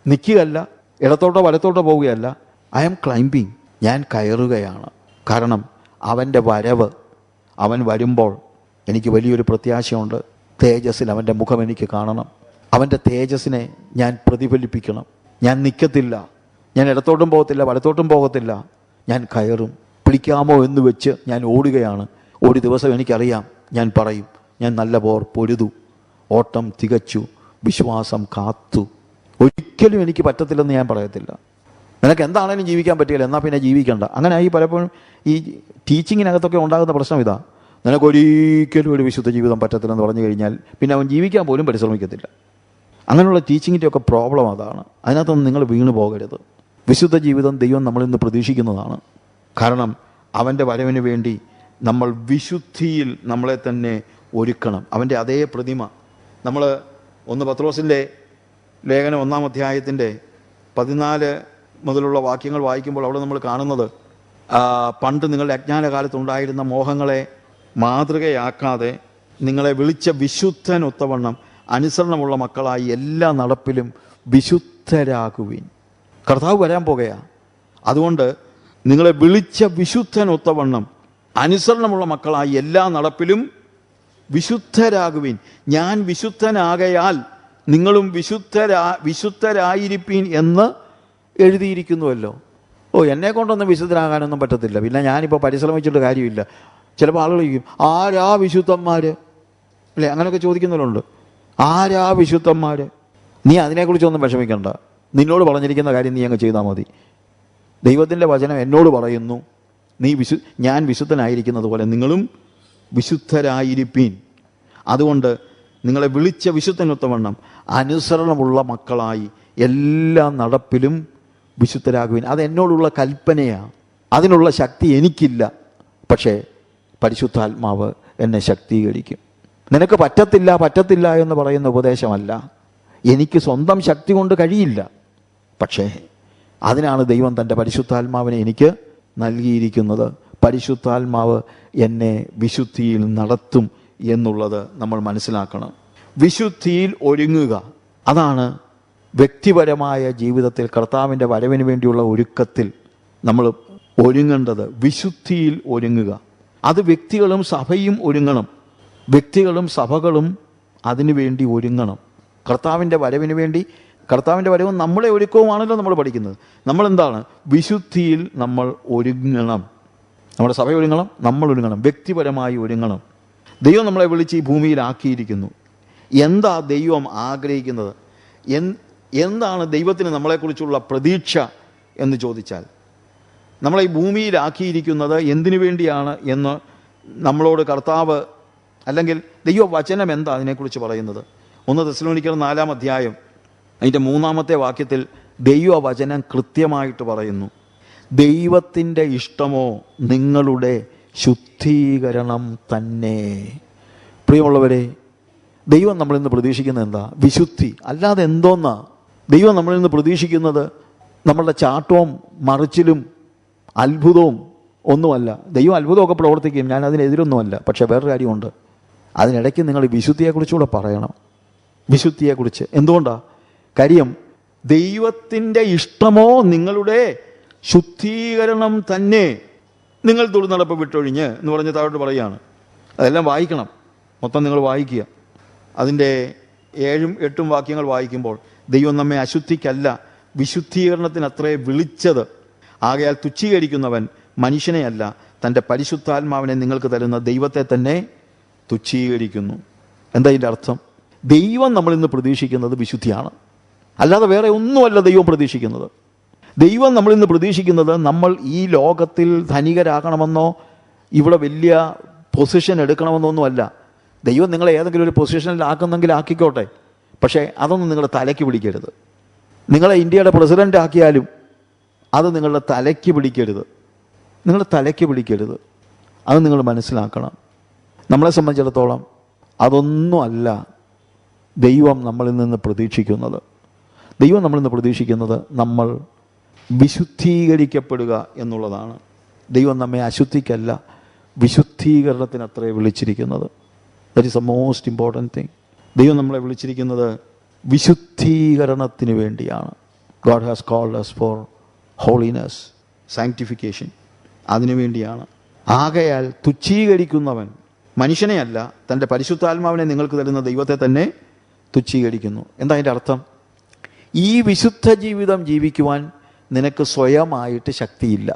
നിൽക്കുകയല്ല, ഇടത്തോട്ടോ വലത്തോട്ടോ പോവുകയല്ല. I am climbing. ഞാൻ കയറുകയാണ്. കാരണം അവൻ്റെ വരവ്, അവൻ വരുമ്പോൾ എനിക്ക് വലിയൊരു പ്രത്യാശയുണ്ട്. തേജസ്സിൽ അവൻ്റെ മുഖം എനിക്ക് കാണണം. അവൻ്റെ തേജസ്സിനെ ഞാൻ പ്രതിഫലിപ്പിക്കണം. ഞാൻ നിൽക്കത്തില്ല, ഞാൻ ഇടത്തോട്ടും പോകത്തില്ല, വലത്തോട്ടും പോകത്തില്ല. ഞാൻ കയറും. പിടിക്കാമോ എന്ന് വെച്ച് ഞാൻ ഓടുകയാണ്. ഒരു ദിവസം എനിക്കറിയാം, ഞാൻ പറയും, ഞാൻ നല്ല പോർ പൊരുതു, ഓട്ടം തികച്ചു, വിശ്വാസം കാത്തു. ഒരിക്കലും എനിക്ക് പറ്റത്തില്ലെന്ന് ഞാൻ പറയത്തില്ല. നിനക്ക് എന്താണേലും ജീവിക്കാൻ പറ്റില്ല, എന്നാൽ പിന്നെ ജീവിക്കണ്ട. അങ്ങനെ ഈ പലപ്പോഴും ഈ ടീച്ചിങ്ങിനകത്തൊക്കെ ഉണ്ടാകുന്ന പ്രശ്നം ഇതാ. നിനക്കൊരിക്കലും ഒരു വിശുദ്ധ ജീവിതം പറ്റത്തില്ലെന്ന് പറഞ്ഞു കഴിഞ്ഞാൽ പിന്നെ അവൻ ജീവിക്കാൻ പോലും പരിശ്രമിക്കത്തില്ല. അങ്ങനെയുള്ള ടീച്ചിങ്ങിൻ്റെയൊക്കെ പ്രോബ്ലം അതാണ്. അതിനകത്തൊന്നും നിങ്ങൾ വീണു പോകരുത്. വിശുദ്ധ ജീവിതം ദൈവം നമ്മളിൽ നിന്ന് പ്രതീക്ഷിക്കുന്നതാണ്. കാരണം അവൻ്റെ വരവിന് വേണ്ടി നമ്മൾ വിശുദ്ധിയിൽ നമ്മളെ തന്നെ ഒരുക്കണം. അവൻ്റെ അതേ പ്രതിമ നമ്മൾ 1 പത്രോസിൻ്റെ ലേഖനം 1-ാം അധ്യായത്തിൻ്റെ 14 മുതലുള്ള വാക്യങ്ങൾ വായിക്കുമ്പോൾ അവിടെ നമ്മൾ കാണുന്നത്, പണ്ട് നിങ്ങളുടെ അജ്ഞാനകാലത്തുണ്ടായിരുന്ന മോഹങ്ങളെ മാതൃകയാക്കാതെ നിങ്ങളെ വിളിച്ച വിശുദ്ധനൊത്തവണ്ണം അനുസരണമുള്ള മക്കളായി എല്ലാ നടപ്പിലും വിശുദ്ധരാകുവിൻ. കർത്താവ് വരാൻ പോകുകയാണ്. അതുകൊണ്ട് നിങ്ങളെ വിളിച്ച വിശുദ്ധനൊത്തവണ്ണം അനുസരണമുള്ള മക്കളായി എല്ലാ നടപ്പിലും വിശുദ്ധരാകുവിൻ. ഞാൻ വിശുദ്ധനാകയാൽ നിങ്ങളും വിശുദ്ധരായിരിപ്പീൻ എന്ന് എഴുതിയിരിക്കുന്നുവല്ലോ. എന്നെ കൊണ്ടൊന്നും വിശുദ്ധനാകാനൊന്നും പറ്റത്തില്ല, പിന്നെ ഞാനിപ്പോൾ പരിശ്രമിച്ചിട്ട് കാര്യമില്ല. ചിലപ്പോൾ ആളുകൾ ചോദിക്കും, ആരാ വിശുദ്ധന്മാർ അല്ലേ? അങ്ങനെയൊക്കെ ചോദിക്കുന്നവരുണ്ട്. ആരാ വിശുദ്ധന്മാർ? നീ അതിനെക്കുറിച്ചൊന്നും വിഷമിക്കണ്ട. നിന്നോട് പറഞ്ഞിരിക്കുന്ന കാര്യം നീ അങ്ങ് ചെയ്താൽ മതി. ദൈവത്തിൻ്റെ വചനം എന്നോട് പറയുന്നു, ഞാൻ വിശുദ്ധനായിരിക്കുന്നത് പോലെ നിങ്ങളും വിശുദ്ധരായിരിപ്പീൻ. അതുകൊണ്ട് നിങ്ങളെ വിളിച്ച വിശുദ്ധനൊത്തവണ്ണം അനുസരണമുള്ള മക്കളായി എല്ലാ നടപ്പിലും വിശുദ്ധരാകുവിൻ. അത് എന്നോടുള്ള കൽപ്പനയാണ്. അതിനുള്ള ശക്തി എനിക്കില്ല. പക്ഷേ പരിശുദ്ധാത്മാവ് എന്നെ ശക്തീകരിക്കും. നിനക്ക് പറ്റത്തില്ല എന്ന് പറയുന്ന ഉപദേശമല്ല. എനിക്ക് സ്വന്തം ശക്തി കൊണ്ട് കഴിയില്ല. പക്ഷേ അതിനാണ് ദൈവം തൻ്റെ പരിശുദ്ധാത്മാവിനെ എനിക്ക് നൽകിയിരിക്കുന്നത്. പരിശുദ്ധാത്മാവ് എന്നെ വിശുദ്ധിയിൽ നടത്തും എന്നുള്ളത് നമ്മൾ മനസ്സിലാക്കണം. വിശുദ്ധിയിൽ ഒരുങ്ങുക, അതാണ് വ്യക്തിപരമായ ജീവിതത്തിൽ കർത്താവിൻ്റെ വരവിന് വേണ്ടിയുള്ള ഒരുക്കത്തിൽ നമ്മൾ ഒരുങ്ങേണ്ടത്. വിശുദ്ധിയിൽ ഒരുങ്ങുക. അത് വ്യക്തികളും സഭയും ഒരുങ്ങണം. വ്യക്തികളും സഭകളും അതിനു വേണ്ടി ഒരുങ്ങണം. കർത്താവിൻ്റെ വരവിന് വേണ്ടി, കർത്താവിൻ്റെ വരവും നമ്മളെ ഒരുക്കവുമാണല്ലോ നമ്മൾ പഠിക്കുന്നത്. നമ്മളെന്താണ്? വിശുദ്ധിയിൽ നമ്മൾ ഒരുങ്ങണം. നമ്മുടെ സഭ ഒരുങ്ങണം, നമ്മൾ ഒരുങ്ങണം, വ്യക്തിപരമായി ഒരുങ്ങണം. ദൈവം നമ്മളെ വിളിച്ച് ഈ ഭൂമിയിലാക്കിയിരിക്കുന്നു. എന്താ ദൈവം ആഗ്രഹിക്കുന്നത്? എന്താണ് ദൈവത്തിന് നമ്മളെക്കുറിച്ചുള്ള പ്രതീക്ഷ എന്ന് ചോദിച്ചാൽ, നമ്മളെ ഈ ഭൂമിയിലാക്കിയിരിക്കുന്നത് എന്തിനു വേണ്ടിയാണ് എന്ന് നമ്മളോട് കർത്താവ്, അല്ലെങ്കിൽ ദൈവവചനം എന്താ അതിനെക്കുറിച്ച് പറയുന്നത്? 1 തെസ്സലോനിക്കർ 4-ാം അധ്യായം അതിൻ്റെ 3-ാമത്തെ വാക്യത്തിൽ ദൈവവചനം കൃത്യമായിട്ട് പറയുന്നു, ദൈവത്തിൻ്റെ ഇഷ്ടമോ നിങ്ങളുടെ ശുദ്ധീകരണം തന്നെ. പ്രിയമുള്ളവരെ, ദൈവം നമ്മളിൽ നിന്ന് പ്രതീക്ഷിക്കുന്നത് എന്താ? വിശുദ്ധി. അല്ലാതെ എന്തോന്നാ ദൈവം നമ്മളിൽ നിന്ന് പ്രതീക്ഷിക്കുന്നത്? നമ്മളുടെ ചാട്ടവും മറിച്ചിലും അത്ഭുതവും ഒന്നുമല്ല. ദൈവം അത്ഭുതമൊക്കെ പ്രവർത്തിക്കും, ഞാൻ അതിനെതിരൊന്നുമല്ല. പക്ഷേ വേറൊരു കാര്യമുണ്ട്, അതിനിടയ്ക്ക് നിങ്ങൾ വിശുദ്ധിയെക്കുറിച്ചുകൂടെ പറയണം. വിശുദ്ധിയെക്കുറിച്ച് എന്തുകൊണ്ടാണ്? കാര്യം ദൈവത്തിൻ്റെ ഇഷ്ടമോ നിങ്ങളുടെ ശുദ്ധീകരണം തന്നെ. നിങ്ങൾ ദുർനടപ്പ് വിട്ടൊഴിഞ്ഞ് എന്ന് പറഞ്ഞ് താഴോട്ട് പറയുകയാണ്. അതെല്ലാം വായിക്കണം, മൊത്തം നിങ്ങൾ വായിക്കുക. അതിൻ്റെ 7ഉം 8ഉം വാക്യങ്ങൾ വായിക്കുമ്പോൾ ദൈവം നമ്മെ അശുദ്ധിക്കല്ല വിശുദ്ധീകരണത്തിനത്രേ വിളിച്ചത്. ആകയാൽ തുച്ഛീകരിക്കുന്നവൻ മനുഷ്യനെയല്ല, തൻ്റെ പരിശുദ്ധാത്മാവിനെ നിങ്ങൾക്ക് തരുന്ന ദൈവത്തെ തന്നെ തുച്ഛീകരിക്കുന്നു. എന്താ ഇതിൻ്റെ അർത്ഥം? ദൈവം നമ്മളിൽ നിന്ന് പ്രതീക്ഷിക്കുന്നത് വിശുദ്ധിയാണ്. അല്ലാതെ വേറെ ഒന്നുമല്ല ദൈവം പ്രതീക്ഷിക്കുന്നത്. ദൈവം നമ്മളിൽ നിന്ന് പ്രതീക്ഷിക്കുന്നത് നമ്മൾ ഈ ലോകത്തിൽ ധനികരാകണമെന്നോ ഇവിടെ വലിയ പൊസിഷൻ എടുക്കണമെന്നോ ഒന്നുമല്ല. ദൈവം നിങ്ങളെ ഏതെങ്കിലും ഒരു പൊസിഷനിൽ ആക്കുന്നെങ്കിൽ ആക്കിക്കോട്ടെ, പക്ഷേ അതൊന്നും നിങ്ങളുടെ തലയ്ക്ക് പിടിക്കരുത്. നിങ്ങളെ ഇന്ത്യയുടെ പ്രസിഡൻ്റ് ആക്കിയാലും അത് നിങ്ങളുടെ തലയ്ക്ക് പിടിക്കരുത്. നിങ്ങളുടെ തലയ്ക്ക് പിടിക്കരുത്. അത് നിങ്ങൾ മനസ്സിലാക്കണം. നമ്മളെ സംബന്ധിച്ചിടത്തോളം അതൊന്നും അല്ല ദൈവം നമ്മളിൽ നിന്ന് പ്രതീക്ഷിക്കുന്നത്. ദൈവം നമ്മളിൽ നിന്ന് പ്രതീക്ഷിക്കുന്നത് നമ്മൾ വിശുദ്ധീകരിക്കപ്പെടുക എന്നുള്ളതാണ്. ദൈവം നമ്മെ അശുദ്ധിക്കല്ല, വിശുദ്ധീകരണത്തിനത്രേ വിളിച്ചിരിക്കുന്നത്. That is a most important thing. ദൈവം നമ്മളെ വിളിച്ചിരിക്കുന്നത് വിശുദ്ധീകരണത്തിന് വേണ്ടിയാണ്. God has called us for holiness, sanctification. അതിനു വേണ്ടിയാണ്. ആകയാൽ തുച്ഛീകരിക്കുന്നവൻ മനുഷ്യനെയല്ല, തൻ്റെ പരിശുദ്ധാത്മാവിനെ നിങ്ങൾക്ക് തരുന്ന ദൈവത്തെ തന്നെ തുച്ഛീകരിക്കുന്നു. എന്താ അതിൻ്റെ അർത്ഥം? ഈ വിശുദ്ധ ജീവിതം ജീവിക്കുവാൻ നിനക്ക് സ്വയമായിട്ട് ശക്തിയില്ല.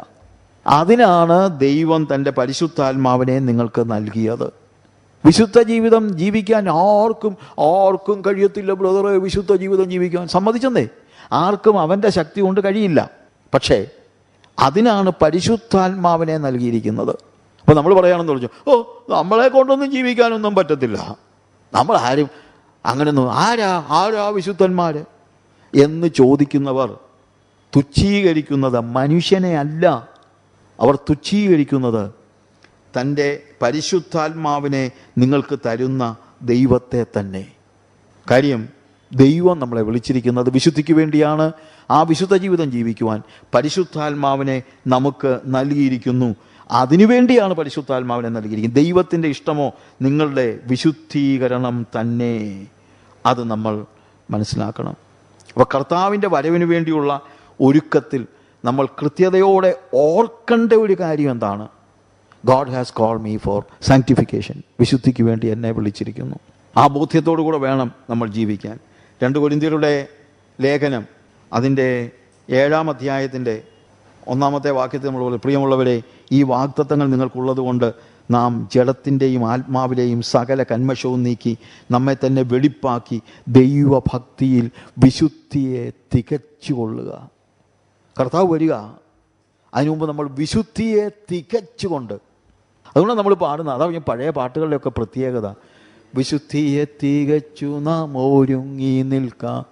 അതിനാണ് ദൈവം തൻ്റെ പരിശുദ്ധാത്മാവിനെ നിങ്ങൾക്ക് നൽകിയത്. വിശുദ്ധ ജീവിതം ജീവിക്കാൻ ആർക്കും കഴിയത്തില്ല ബ്രദറെ. വിശുദ്ധ ജീവിതം ജീവിക്കാൻ സമ്മതിച്ചെന്നേ, ആർക്കും അവൻ്റെ ശക്തി കൊണ്ട് കഴിയില്ല. പക്ഷേ അതിനാണ് പരിശുദ്ധാത്മാവിനെ നൽകിയിരിക്കുന്നത്. അപ്പോൾ നമ്മൾ പറയുകയാണെന്ന് പറഞ്ഞു, നമ്മളെ കൊണ്ടൊന്നും ജീവിക്കാനൊന്നും പറ്റത്തില്ല, നമ്മൾ ആരും അങ്ങനെയൊന്നും, ആരാ വിശുദ്ധന്മാർ എന്ന് ചോദിക്കുന്നവർ തുച്ഛീകരിക്കുന്നത് മനുഷ്യനെ അല്ല, അവർ തുച്ഛീകരിക്കുന്നത് തൻ്റെ പരിശുദ്ധാത്മാവിനെ നിങ്ങൾക്ക് തരുന്ന ദൈവത്തെ തന്നെ. കാര്യം ദൈവം നമ്മളെ വിളിച്ചിരിക്കുന്നത് വിശുദ്ധിക്ക് വേണ്ടിയാണ്. ആ വിശുദ്ധ ജീവിതം ജീവിക്കുവാൻ പരിശുദ്ധാത്മാവിനെ നമുക്ക് നൽകിയിരിക്കുന്നു. അതിനുവേണ്ടിയാണ് പരിശുദ്ധാത്മാവിനെ നൽകിയിരിക്കുന്നത്. ദൈവത്തിൻ്റെ ഇഷ്ടമോ നിങ്ങളുടെ വിശുദ്ധീകരണം തന്നെ. അത് നമ്മൾ മനസ്സിലാക്കണം. അപ്പോൾ കർത്താവിൻ്റെ വരവിന് വേണ്ടിയുള്ള ഒരുക്കത്തിൽ നമ്മൾ കൃത്യതയോടെ ഓർക്കേണ്ട ഒരു കാര്യം എന്താണ്? God has called me for sanctification. വിശുദ്ധിക്ക് വേണ്ടി എന്നെ വിളിച്ചിരിക്കുന്നു. ആ ബോധ്യത്തോടു കൂടെ വേണം നമ്മൾ ജീവിക്കാൻ. 2 കൊരിന്ത്യരുടെ ലേഖനം അതിൻ്റെ 7-ാം അധ്യായത്തിൻ്റെ 1-ാമത്തെ വാക്യത്തിൽ നമ്മൾ പറയും, പ്രിയമുള്ളവരെ, ഈ വാഗ്ദത്തങ്ങൾ നിങ്ങൾക്കുള്ളത് നാം ജഡത്തിൻ്റെയും ആത്മാവിലെയും സകല കന്മഷവും നീക്കി നമ്മെ തന്നെ വെടിപ്പാക്കി ദൈവഭക്തിയിൽ വിശുദ്ധിയെ തികച്ചുകൊള്ളുക. കർത്താവ് വരിക, അതിനു മുമ്പ് നമ്മൾ വിശുദ്ധിയെ തികച്ചുകൊണ്ട്. അതുകൊണ്ട് നമ്മൾ പാടുന്നത് അതാ ഞാൻ പഴയ പാട്ടുകളുടെയൊക്കെ പ്രത്യേകത. വിശുദ്ധിയെ തികച്ചു നാം ഒരുങ്ങി നിൽക്കാം,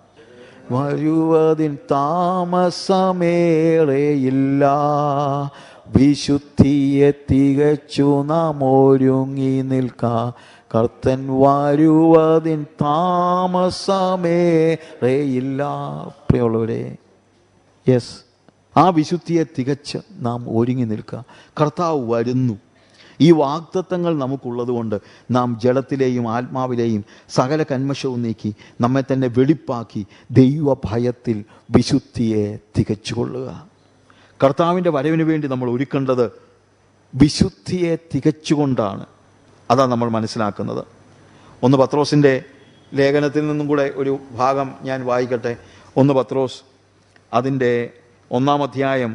വരുവതിൻ താമസമേറെയില്ല. വിശുദ്ധിയെ തികച്ചു നാം ഒരുങ്ങി നിൽക്കാം, കർത്തൻ വരുവതിൻ താമസമേറെയില്ല. പ്രിയമുള്ളവരെ, യെസ്, ആ വിശുദ്ധിയെ തികച്ച് നാം ഒരുങ്ങി നിൽക്കുക. കർത്താവ് വരുന്നു. ഈ വാഗ്ദത്തങ്ങൾ നമുക്കുള്ളത് കൊണ്ട് നാം ജഡത്തിലെയും ആത്മാവിലെയും സകല കന്മഷവും നീക്കി നമ്മെ തന്നെ വെടിപ്പാക്കി ദൈവഭയത്തിൽ വിശുദ്ധിയെ തികച്ചുകൊള്ളുക. കർത്താവിൻ്റെ വരവിന് വേണ്ടി നമ്മൾ ഒരുക്കേണ്ടത് വിശുദ്ധിയെ തികച്ചുകൊണ്ടാണ്. അതാണ് നമ്മൾ മനസ്സിലാക്കുന്നത്. 1 പത്രോസിൻ്റെ ലേഖനത്തിൽ നിന്നും കൂടെ ഒരു ഭാഗം ഞാൻ വായിക്കട്ടെ. 1 പത്രോസ് അതിൻ്റെ 1-ാം അധ്യായം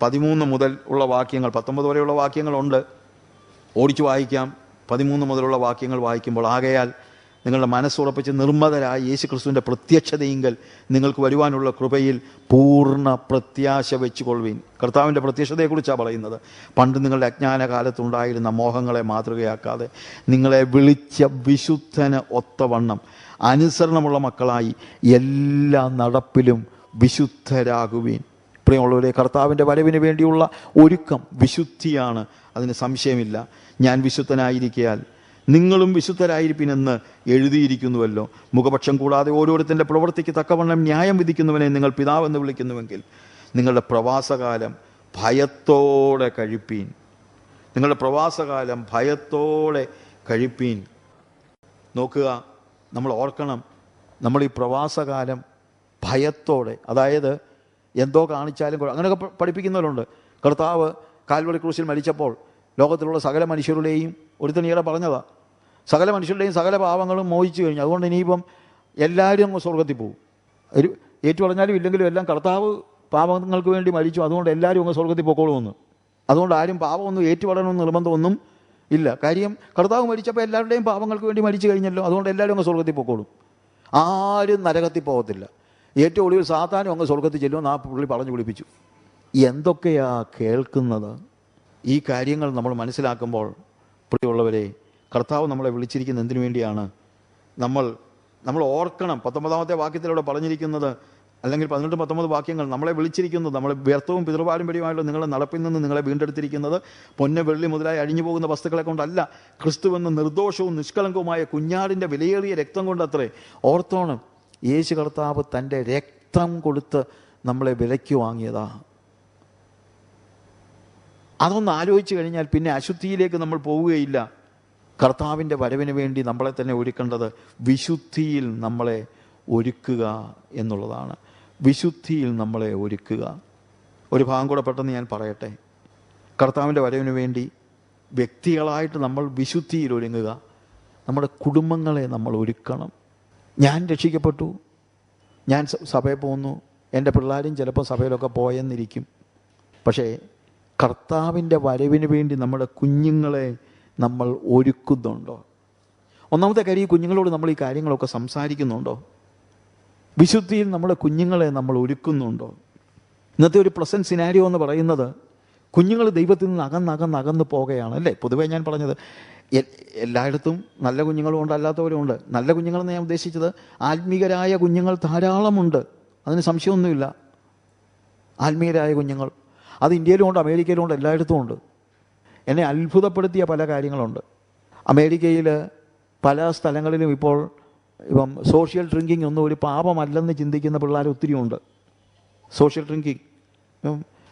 13 മുതൽ ഉള്ള വാക്യങ്ങൾ, 19 വരെയുള്ള വാക്യങ്ങളുണ്ട്, ഓടിച്ചു വായിക്കാം. 13 മുതലുള്ള വാക്യങ്ങൾ വായിക്കുമ്പോൾ, ആകയാൽ നിങ്ങളുടെ മനസ്സുറപ്പിച്ച് നിർമ്മതരായ യേശു ക്രിസ്തുവിൻ്റെ പ്രത്യക്ഷതയിങ്കൽ നിങ്ങൾക്ക് വരുവാനുള്ള കൃപയിൽ പൂർണ്ണ പ്രത്യാശ വെച്ചുകൊള്ളുവിൻ. കർത്താവിൻ്റെ പ്രത്യക്ഷതയെക്കുറിച്ചാണ് പറയുന്നത്. പണ്ട് നിങ്ങളുടെ അജ്ഞാനകാലത്തുണ്ടായിരുന്ന മോഹങ്ങളെ മാതൃകയാക്കാതെ നിങ്ങളെ വിളിച്ച വിശുദ്ധന് ഒത്തവണ്ണം അനുസരണമുള്ള മക്കളായി എല്ലാ നടപ്പിലും വിശുദ്ധരാകുവിൻ. പ്രിയമുള്ളവരെ, കർത്താവിൻ്റെ വരവിന് വേണ്ടിയുള്ള ഒരുക്കം വിശുദ്ധിയാണ്, അതിന് സംശയമില്ല. ഞാൻ വിശുദ്ധനായിരിക്കയാൽ നിങ്ങളും വിശുദ്ധരായിരിപ്പിനെന്ന് എഴുതിയിരിക്കുന്നുവല്ലോ. മുഖപക്ഷം കൂടാതെ ഓരോരുത്തൻ്റെ പ്രവൃത്തിക്ക് തക്കവണ്ണം ന്യായം വിധിക്കുന്നവനെ നിങ്ങൾ പിതാവെന്ന് വിളിക്കുന്നുവെങ്കിൽ നിങ്ങളുടെ പ്രവാസകാലം ഭയത്തോടെ കഴിപ്പീൻ. നിങ്ങളുടെ പ്രവാസകാലം ഭയത്തോടെ കഴിപ്പീൻ. നോക്കുക, നമ്മൾ ഓർക്കണം, നമ്മൾ ഈ പ്രവാസകാലം ഭയത്തോടെ, അതായത് എന്തോ കാണിച്ചാലും അങ്ങനെയൊക്കെ പഠിപ്പിക്കുന്നവരുണ്ട്. കർത്താവ് കാൽവറി ക്രൂശിൽ മരിച്ചപ്പോൾ ലോകത്തിലുള്ള സകല മനുഷ്യരുടെയും, ഒരുത്തനീടെ പറഞ്ഞതാ, സകല മനുഷ്യരുടെയും സകല പാവങ്ങളും മോഹിച്ചു കഴിഞ്ഞു. അതുകൊണ്ട് ഇനിയിപ്പം എല്ലാവരും അങ്ങ് സ്വർഗത്തിൽ പോകും. ഒരു ഏറ്റു പറഞ്ഞാലും ഇല്ലെങ്കിലും എല്ലാം കർത്താവ് പാവങ്ങൾക്ക് വേണ്ടി മരിച്ചു, അതുകൊണ്ട് എല്ലാവരും അങ്ങ് സ്വർഗത്തിൽ പൊക്കോളുമെന്ന്. അതുകൊണ്ട് ആരും പാവമൊന്നും ഏറ്റുപറയണമെന്ന് നിർബന്ധമൊന്നും ഇല്ല. കാര്യം കർത്താവ് മരിച്ചപ്പോൾ എല്ലാവരുടെയും പാവങ്ങൾക്ക് വേണ്ടി മരിച്ചു കഴിഞ്ഞല്ലോ, അതുകൊണ്ട് എല്ലാവരും അങ്ങ് സ്വർഗത്തിൽ പൊക്കോളും. ആരും നരകത്തിൽ പോകത്തില്ല. ഏറ്റവും ഒടുവിൽ സാത്താനും അങ്ങ് സ്വർഗത്തിൽ ചെല്ലുമെന്ന് ആ പുള്ളി പറഞ്ഞു പിടിപ്പിച്ചു. എന്തൊക്കെയാ കേൾക്കുന്നത്? ഈ കാര്യങ്ങൾ നമ്മൾ മനസ്സിലാക്കുമ്പോൾ പ്രിയമുള്ളവരെ, കർത്താവ് നമ്മളെ വിളിച്ചിരിക്കുന്നത് എന്തിനു വേണ്ടിയാണ്? നമ്മൾ ഓർക്കണം. 19-ാമത്തെ വാക്യത്തിലൂടെ പറഞ്ഞിരിക്കുന്നത്, അല്ലെങ്കിൽ 18-19 വാക്യങ്ങൾ നമ്മളെ വിളിച്ചിരിക്കുന്നത്, നമ്മളെ വ്യർത്ഥവും പിതൃപാരമ്പര്യമായിട്ടുള്ള നിങ്ങളെ നടപ്പിൽ നിന്ന് നിങ്ങളെ വീണ്ടെടുത്തിരിക്കുന്നത് പൊന്ന് വെള്ളി മുതലായി അഴിഞ്ഞു പോകുന്ന വസ്തുക്കളെ കൊണ്ടല്ല, ക്രിസ്തുവെന്ന നിർദോഷവും നിഷ്കളങ്കവുമായ കുഞ്ഞാടിൻ്റെ വിലയേറിയ രക്തം കൊണ്ടത്രേ. ഓർത്തോണം, യേശു കർത്താവ് തൻ്റെ രക്തം കൊടുത്ത് നമ്മളെ വിലയ്ക്ക് വാങ്ങിയതാ. അതൊന്ന് ആലോചിച്ച് കഴിഞ്ഞാൽ പിന്നെ അശുദ്ധിയിലേക്ക് നമ്മൾ പോവുകയില്ല. കർത്താവിൻ്റെ വരവിന് വേണ്ടി നമ്മളെ തന്നെ ഒരുക്കേണ്ടത് വിശുദ്ധിയിൽ നമ്മളെ ഒരുക്കുക എന്നുള്ളതാണ്. വിശുദ്ധിയിൽ നമ്മളെ ഒരുക്കുക. ഒരു ഭാഗം കൂടെ പെട്ടെന്ന് ഞാൻ പറയട്ടെ. കർത്താവിൻ്റെ വരവിന് വേണ്ടി വ്യക്തികളായിട്ട് നമ്മൾ വിശുദ്ധിയിൽ ഒരുങ്ങുക. നമ്മുടെ കുടുംബങ്ങളെ നമ്മൾ ഒരുക്കണം. ഞാൻ രക്ഷിക്കപ്പെട്ടു, ഞാൻ സഭയിൽ പോകുന്നു, എൻ്റെ പിള്ളേരും ചിലപ്പോൾ സഭയിലൊക്കെ പോയെന്നിരിക്കും. പക്ഷേ കർത്താവിൻ്റെ വരവിന് വേണ്ടി നമ്മുടെ കുഞ്ഞുങ്ങളെ നമ്മൾ ഒരുക്കുന്നുണ്ടോ? ഒന്നാമത്തെ കാര്യം, ഈ കുഞ്ഞുങ്ങളോട് നമ്മൾ ഈ കാര്യങ്ങളൊക്കെ സംസാരിക്കുന്നുണ്ടോ? വിശുദ്ധിയിൽ നമ്മുടെ കുഞ്ഞുങ്ങളെ നമ്മൾ ഒരുക്കുന്നുണ്ടോ? ഇന്നത്തെ ഒരു പ്രസൻറ്റ് സിനാരിയോ എന്ന് പറയുന്നത് കുഞ്ഞുങ്ങൾ ദൈവത്തിൽ നിന്ന് അകന്ന് പോകുകയാണ് അല്ലേ? പൊതുവേ ഞാൻ പറഞ്ഞത്, എല്ലായിടത്തും നല്ല കുഞ്ഞുങ്ങളും ഉണ്ട്, അല്ലാത്തവരും ഉണ്ട്. നല്ല കുഞ്ഞുങ്ങളെന്ന് ഞാൻ ഉദ്ദേശിച്ചത് ആത്മീകരായ കുഞ്ഞുങ്ങൾ ധാരാളമുണ്ട്, അതിന് സംശയമൊന്നുമില്ല. ആത്മീയരായ കുഞ്ഞുങ്ങൾ അത് ഇന്ത്യയിലും ഉണ്ട്, അമേരിക്കയിലും ഉണ്ട്, എല്ലായിടത്തും ഉണ്ട്. എന്നെ അത്ഭുതപ്പെടുത്തിയ പല കാര്യങ്ങളുണ്ട്. അമേരിക്കയിൽ പല സ്ഥലങ്ങളിലും ഇപ്പം സോഷ്യൽ ഡ്രിങ്കിങ് ഒന്നും ഒരു പാപമല്ലെന്ന് ചിന്തിക്കുന്ന പിള്ളേർ ഒത്തിരി ഉണ്ട്. സോഷ്യൽ ഡ്രിങ്കിങ്,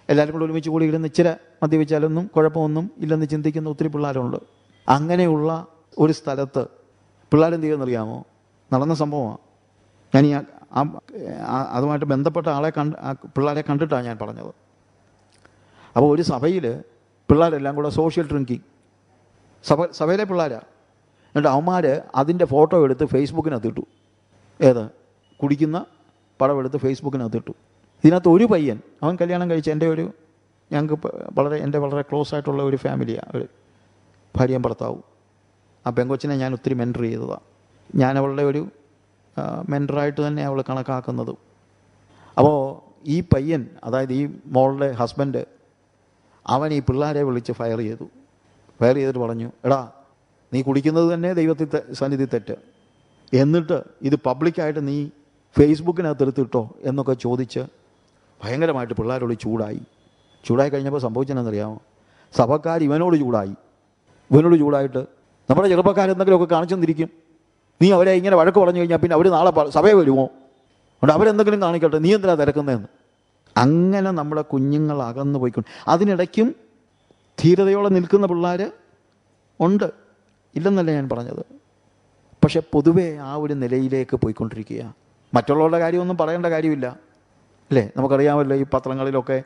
എല്ലാവരും കൂടെ ഒരുമിച്ച് കൂടി ഇരുന്ന് ഇച്ചിരി മദ്യപിച്ചാലൊന്നും കുഴപ്പമൊന്നും ഇല്ലെന്ന് ചിന്തിക്കുന്ന ഒത്തിരി പിള്ളേരുണ്ട്. അങ്ങനെയുള്ള ഒരു സ്ഥലത്ത് പിള്ളേരെന്ത് ചെയ്യുമെന്നറിയാമോ? നടന്ന സംഭവമാണ്. ഞാൻ അതുമായിട്ട് ബന്ധപ്പെട്ട പിള്ളേരെ കണ്ടിട്ടാണ് ഞാൻ പറഞ്ഞത്. അപ്പോൾ ഒരു സഭയിൽ പിള്ളേരെല്ലാം കൂടെ സോഷ്യൽ ഡ്രിങ്കിങ്, സഭയിലെ പിള്ളേരാണ്. എന്നിട്ട് അവന്മാർ അതിൻ്റെ ഫോട്ടോ എടുത്ത് ഫേസ്ബുക്കിനകത്ത് ഇട്ടു. ഏത് കുടിക്കുന്ന പടം എടുത്ത് ഫേസ്ബുക്കിനകത്ത് ഇട്ടു. ഇതിനകത്ത് ഒരു പയ്യൻ, അവൻ കല്യാണം കഴിച്ച എൻ്റെ വളരെ ക്ലോസ് ആയിട്ടുള്ള ഒരു ഫാമിലിയാണ്, ഒരു ഭാര്യയും ഭർത്താവും. ആ പെങ്കൊച്ചിനെ ഞാൻ ഒത്തിരി മെൻറ്റർ ചെയ്തതാണ്. ഞാൻ അവളുടെ ഒരു മെൻറ്ററായിട്ട് തന്നെ അവൾ കണക്കാക്കുന്നതും. അപ്പോൾ ഈ പയ്യൻ, അതായത് ഈ മോളുടെ ഹസ്ബൻഡ്, അവൻ ഈ പിള്ളേരെ വിളിച്ച് ഫയർ ചെയ്തിട്ട് പറഞ്ഞു, എടാ നീ കുടിക്കുന്നത് തന്നെ ദൈവത്തിൽ സന്നിധി തെറ്റ്, എന്നിട്ട് ഇത് പബ്ലിക്കായിട്ട് നീ ഫേസ്ബുക്കിനകത്ത് എടുത്തിട്ടോ എന്നൊക്കെ ചോദിച്ച് ഭയങ്കരമായിട്ട് പിള്ളേരോട് ചൂടായി കഴിഞ്ഞപ്പോൾ സംഭവിച്ചതെന്നറിയാമോ? സഭക്കാർ ഇവനോട് ചൂടായിട്ട് നമ്മുടെ ചെറുപ്പക്കാരെന്തെങ്കിലുമൊക്കെ കാണിച്ചെന്നിരിക്കും. നീ അവരെ ഇങ്ങനെ വഴക്ക് പറഞ്ഞു കഴിഞ്ഞാൽ പിന്നെ അവർ നാളെ സഭയെ വരുമോ? അതുകൊണ്ട് അവരെന്തെങ്കിലും കാണിക്കട്ടെ, നീ എന്തിനാ തിരക്കുന്നതെന്ന്. അങ്ങനെ നമ്മുടെ കുഞ്ഞുങ്ങൾ അകന്നു പോയിക്കൊണ്ട്, അതിനിടയ്ക്കും ധീരതയോടെ നിൽക്കുന്ന പിള്ളേർ ഉണ്ട്, ഇല്ലെന്നല്ല ഞാൻ പറഞ്ഞത്. പക്ഷെ പൊതുവേ ആ ഒരു നിലയിലേക്ക് പോയിക്കൊണ്ടിരിക്കുക. മറ്റുള്ളവരുടെ കാര്യമൊന്നും പറയേണ്ട കാര്യമില്ല അല്ലേ? നമുക്കറിയാമല്ലോ, ഈ പത്രങ്ങളിലൊക്കെ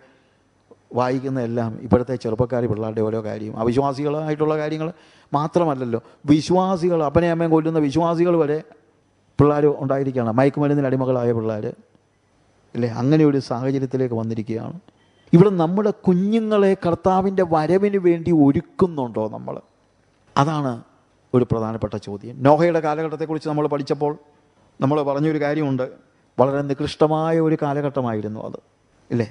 വായിക്കുന്ന എല്ലാം ഇപ്പോഴത്തെ ചെറുപ്പക്കാർ പിള്ളേരുടെ ഓരോ കാര്യം, അവിശ്വാസികളായിട്ടുള്ള കാര്യങ്ങൾ മാത്രമല്ലല്ലോ, വിശ്വാസികൾ, അപ്പനെ അമ്മയും കൊല്ലുന്ന വിശ്വാസികൾ വരെ പിള്ളേർ ഉണ്ടായിരിക്കുകയാണ്, മയക്കുമരുന്നിന് അടിമകളായ പിള്ളേർ അല്ലേ? അങ്ങനെ ഒരു സാഹചര്യത്തിലേക്ക് വന്നിരിക്കുകയാണ്. ഇവിടെ നമ്മുടെ കുഞ്ഞുങ്ങളെ കർത്താവിൻ്റെ വരവിന് വേണ്ടി ഒരുക്കുന്നുണ്ടോ നമ്മൾ? അതാണ് ഒരു പ്രധാനപ്പെട്ട ചോദ്യം. നോഹയുടെ കാലഘട്ടത്തെക്കുറിച്ച് നമ്മൾ പഠിച്ചപ്പോൾ നമ്മൾ പറഞ്ഞൊരു കാര്യമുണ്ട്. വളരെ നികൃഷ്ടമായ ഒരു കാലഘട്ടമായിരുന്നു അത് ഇല്ലേ?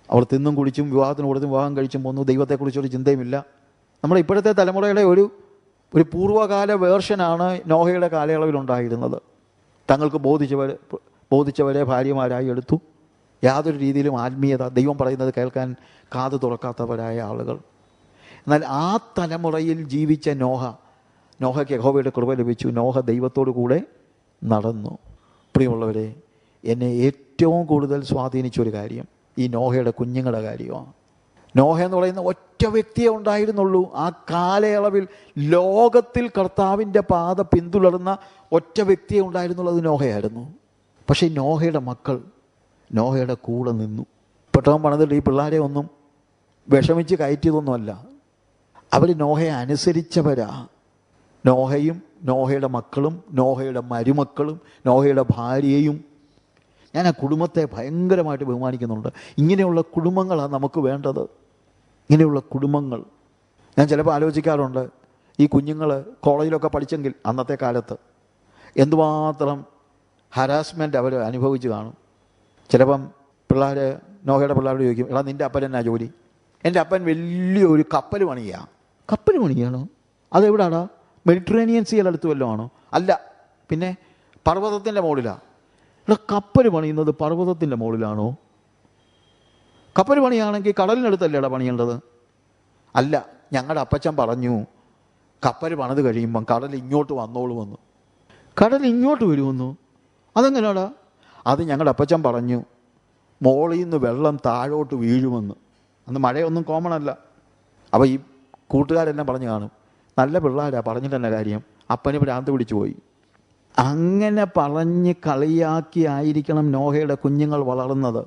അവർ തിന്നും കുടിച്ചും വിവാഹത്തിന് കൊടുത്തും വിവാഹം കഴിച്ചും പോന്നു. ദൈവത്തെക്കുറിച്ചൊരു ചിന്തയുമില്ല. നമ്മുടെ ഇപ്പോഴത്തെ തലമുറയുടെ ഒരു പൂർവ്വകാല വേർഷനാണ് നോഹയുടെ കാലയളവിലുണ്ടായിരുന്നത്. തങ്ങൾക്ക് ബോധിച്ചവരെ ഭാര്യമാരായി എടുത്തു. യാതൊരു രീതിയിലും ആത്മീയത, ദൈവം പറയുന്നത് കേൾക്കാൻ കാത് തുറക്കാത്തവരായ ആളുകൾ. എന്നാൽ ആ തലമുറയിൽ ജീവിച്ച നോഹയ്ക്ക് യഹോവയുടെ കൃപ ലഭിച്ചു. നോഹ ദൈവത്തോടു കൂടെ നടന്നു. പ്രിയമുള്ളവരെ, എന്നെ ഏറ്റവും കൂടുതൽ സ്വാധീനിച്ചൊരു കാര്യം ഈ നോഹയുടെ കുഞ്ഞുങ്ങളുടെ കാര്യമാണ്. നോഹ എന്ന് പറയുന്ന ഒറ്റ വ്യക്തിയെ ഉണ്ടായിരുന്നുള്ളൂ ആ കാലയളവിൽ. ലോകത്തിൽ കർത്താവിൻ്റെ പാത പിന്തുടർന്ന ഒറ്റ വ്യക്തിയെ ഉണ്ടായിരുന്നുള്ളൂ, അത് നോഹയായിരുന്നു. പക്ഷേ നോഹയുടെ മക്കൾ നോഹയുടെ കൂടെ നിന്നു. പെട്ടവൻ പണിതിട്ട് ഈ പിള്ളേരെ ഒന്നും വിഷമിച്ച് കയറ്റിയതൊന്നുമല്ല, അവർ നോഹയെ അനുസരിച്ചവരാ. നോഹയും നോഹയുടെ മക്കളും നോഹയുടെ മരുമക്കളും നോഹയുടെ ഭാര്യയും. ഞാൻ ആ കുടുംബത്തെ ഭയങ്കരമായിട്ട് ബഹുമാനിക്കുന്നുണ്ട്. ഇങ്ങനെയുള്ള കുടുംബങ്ങളാണ് നമുക്ക് വേണ്ടത്. ഇങ്ങനെയുള്ള കുടുംബങ്ങൾ. ഞാൻ ചിലപ്പോൾ ആലോചിക്കാറുണ്ട്, ഈ കുഞ്ഞുങ്ങൾ കോളേജിലൊക്കെ പഠിച്ചെങ്കിൽ അന്നത്തെ കാലത്ത് എന്തുമാത്രം ഹരാസ്മെൻ്റ് അവർ അനുഭവിച്ച് കാണും. ചിലപ്പം നോഹയുടെ പിള്ളേരോട് ചോദിക്കും, എടാ നിൻ്റെ അപ്പൻ എന്നാ ജോലി? എൻ്റെ അപ്പൻ വലിയൊരു കപ്പൽ പണിയാണ്. കപ്പൽ പണിയാണോ? അതെവിടാടാ? മെഡിറ്ററേനിയൻ സീയുടെ അടുത്ത് വല്ലതും ആണോ? അല്ല, പിന്നെ പർവ്വതത്തിൻ്റെ മുകളിലാണ്. എടാ കപ്പൽ പണിയുന്നത് പർവ്വതത്തിൻ്റെ മുകളിലാണോ? കപ്പൽ പണിയാണെങ്കിൽ കടലിനടുത്തല്ലേടാ പണിയേണ്ടത്? അല്ല, ഞങ്ങളുടെ അപ്പച്ചൻ പറഞ്ഞു കപ്പൽ പണിത് കഴിയുമ്പം കടൽ ഇങ്ങോട്ട് വന്നോളുമെന്ന്. കടൽ ഇങ്ങോട്ട് വരുമെന്നു? അതെങ്ങനെയാടാ? അത് ഞങ്ങളുടെ അപ്പച്ചൻ പറഞ്ഞു മോളിൽ നിന്ന് വെള്ളം താഴോട്ട് വീഴുമെന്ന്. അന്ന് മഴയൊന്നും കോമൺ അല്ല. അപ്പോൾ ഈ കൂട്ടുകാരെല്ലാം പറഞ്ഞു കാണും, നല്ല പിള്ളേരാ, പറഞ്ഞിട്ട് തന്നെ കാര്യം, അപ്പന് ഭ്രാന്ത് പിടിച്ചു പോയി. അങ്ങനെ പറഞ്ഞ് കളിയാക്കി ആയിരിക്കണം നോഹയുടെ കുഞ്ഞുങ്ങൾ വളർന്നത്.